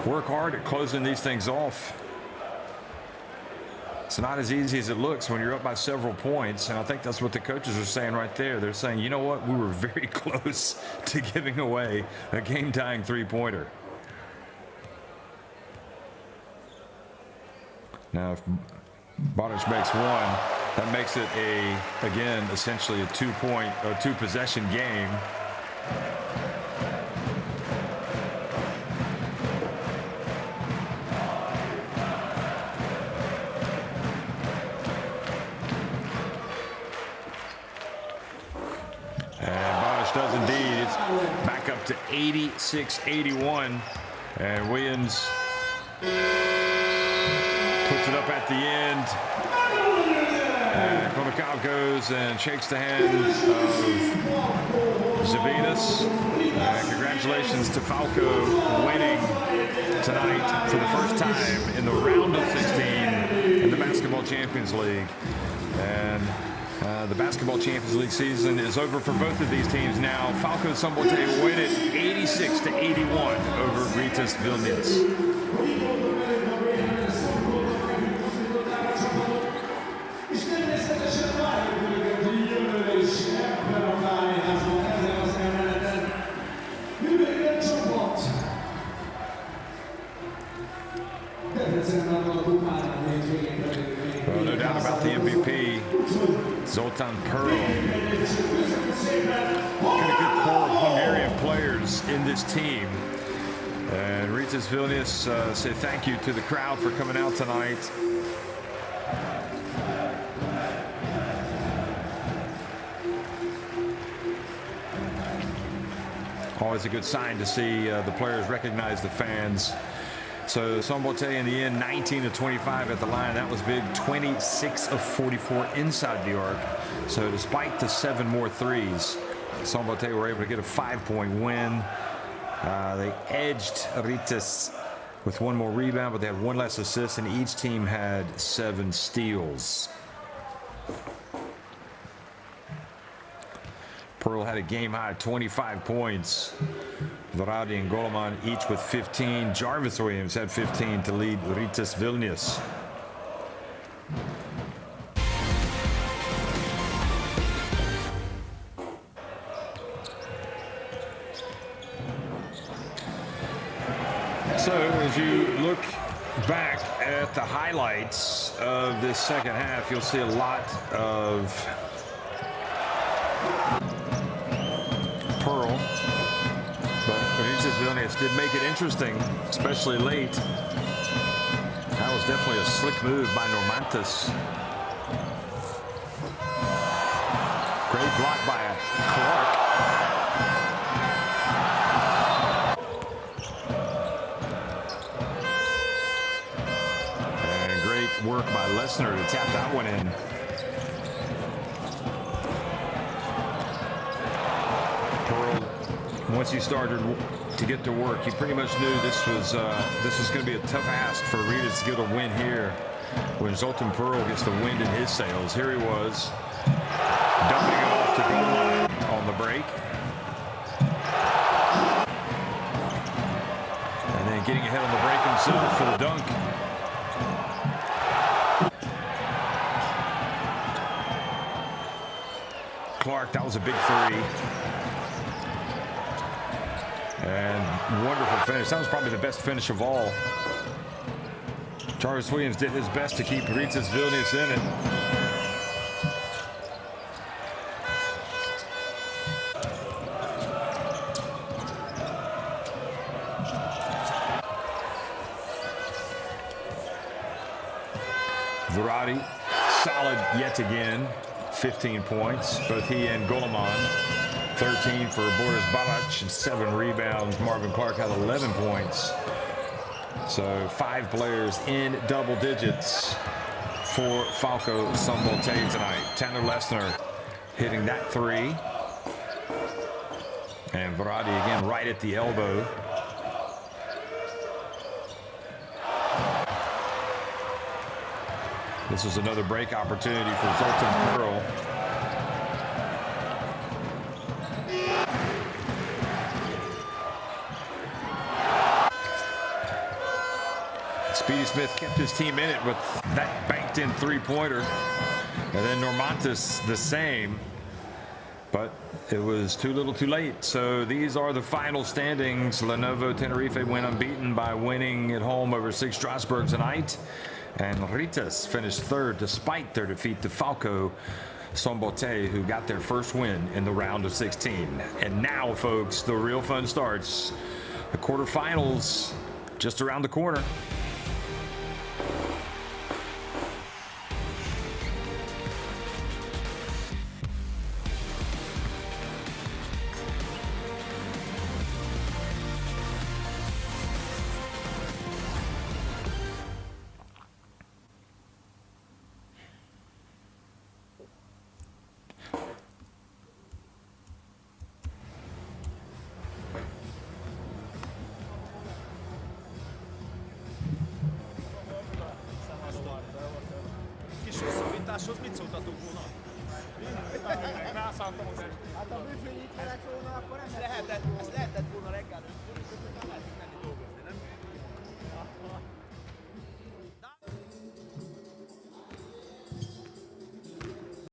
work hard at closing these things off. It's not as easy as it looks when you're up by several points, and I think that's what the coaches are saying right there. They're saying, you know what, we were very close to giving away a game-tying three-pointer. Now, if Bodic makes one, that makes it again, essentially a two-possession game. Does indeed. It's back up to 86-81, and Williams puts it up at the end. And Konikov goes and shakes the hand of Zabinas. Congratulations to Falco winning tonight for the first time in the round of 16 in the Basketball Champions League. And the Basketball Champions League season is over for both of these teams now. Falco Szombathely win it 86-81 over Rytas Vilnius. Well, no doubt about the MVP. Zoltan Pearl. Got a good core of Hungarian players in this team. And Rytas Vilnius say thank you to the crowd for coming out tonight. Always a good sign to see the players recognize the fans. So Szombathely in the end, 19 of 25 at the line. That was big. 26 of 44 inside the arc. So despite the 7 more threes, Szombathely were able to get a 5-point win. They edged Rytas with 1 more rebound, but they had 1 less assist, and each team had 7 steals. Pearl had a game-high 25 points. Varadi and Goleman each with 15. Jarvis Williams had 15 to lead Rytas Vilnius. So as you look back at the highlights of this second half, you'll see a lot of Pearl. But Rytas Vilnius did make it interesting, especially late. That was definitely a slick move by Normantis. Great block by Clark. And great work by Lesnar to tap that one in. Once he started to get to work, he pretty much knew this was going to be a tough ask for Rytas to get a win here. When Zoltan Pearl gets the wind in his sails, here he was, dumping it off to goal line on the break, and then getting ahead on the break himself for the dunk. Clark, that was a big 3. And wonderful finish. That was probably the best finish of all. Jarvis Williams did his best to keep Rytas Vilnius in it. Varadi, solid yet again. 15 points. Both he and Goleman 13 for Boris Balac and 7 rebounds. Marvin Clark had 11 points. So 5 players in double digits for Falco Szombathely tonight. Tanner Lesnar hitting that 3. And Varady again right at the elbow. This was another break opportunity for Zoltan Pearl. Speedy Smith kept his team in it with that banked in 3-pointer. And then Normantis the same. But it was too little too late. So these are the final standings. Lenovo Tenerife went unbeaten by winning at home over 6 Strasbourg tonight. And Rytas finished 3rd despite their defeat to Falco Szombathely, who got their first win in the round of 16. And now, folks, the real fun starts. The quarterfinals just around the corner. Hosszabításhoz mit szóltatok volna? Rászálltam az előtt. Hát a büfé itt lett volna, akkor nem lehetett volna reggel.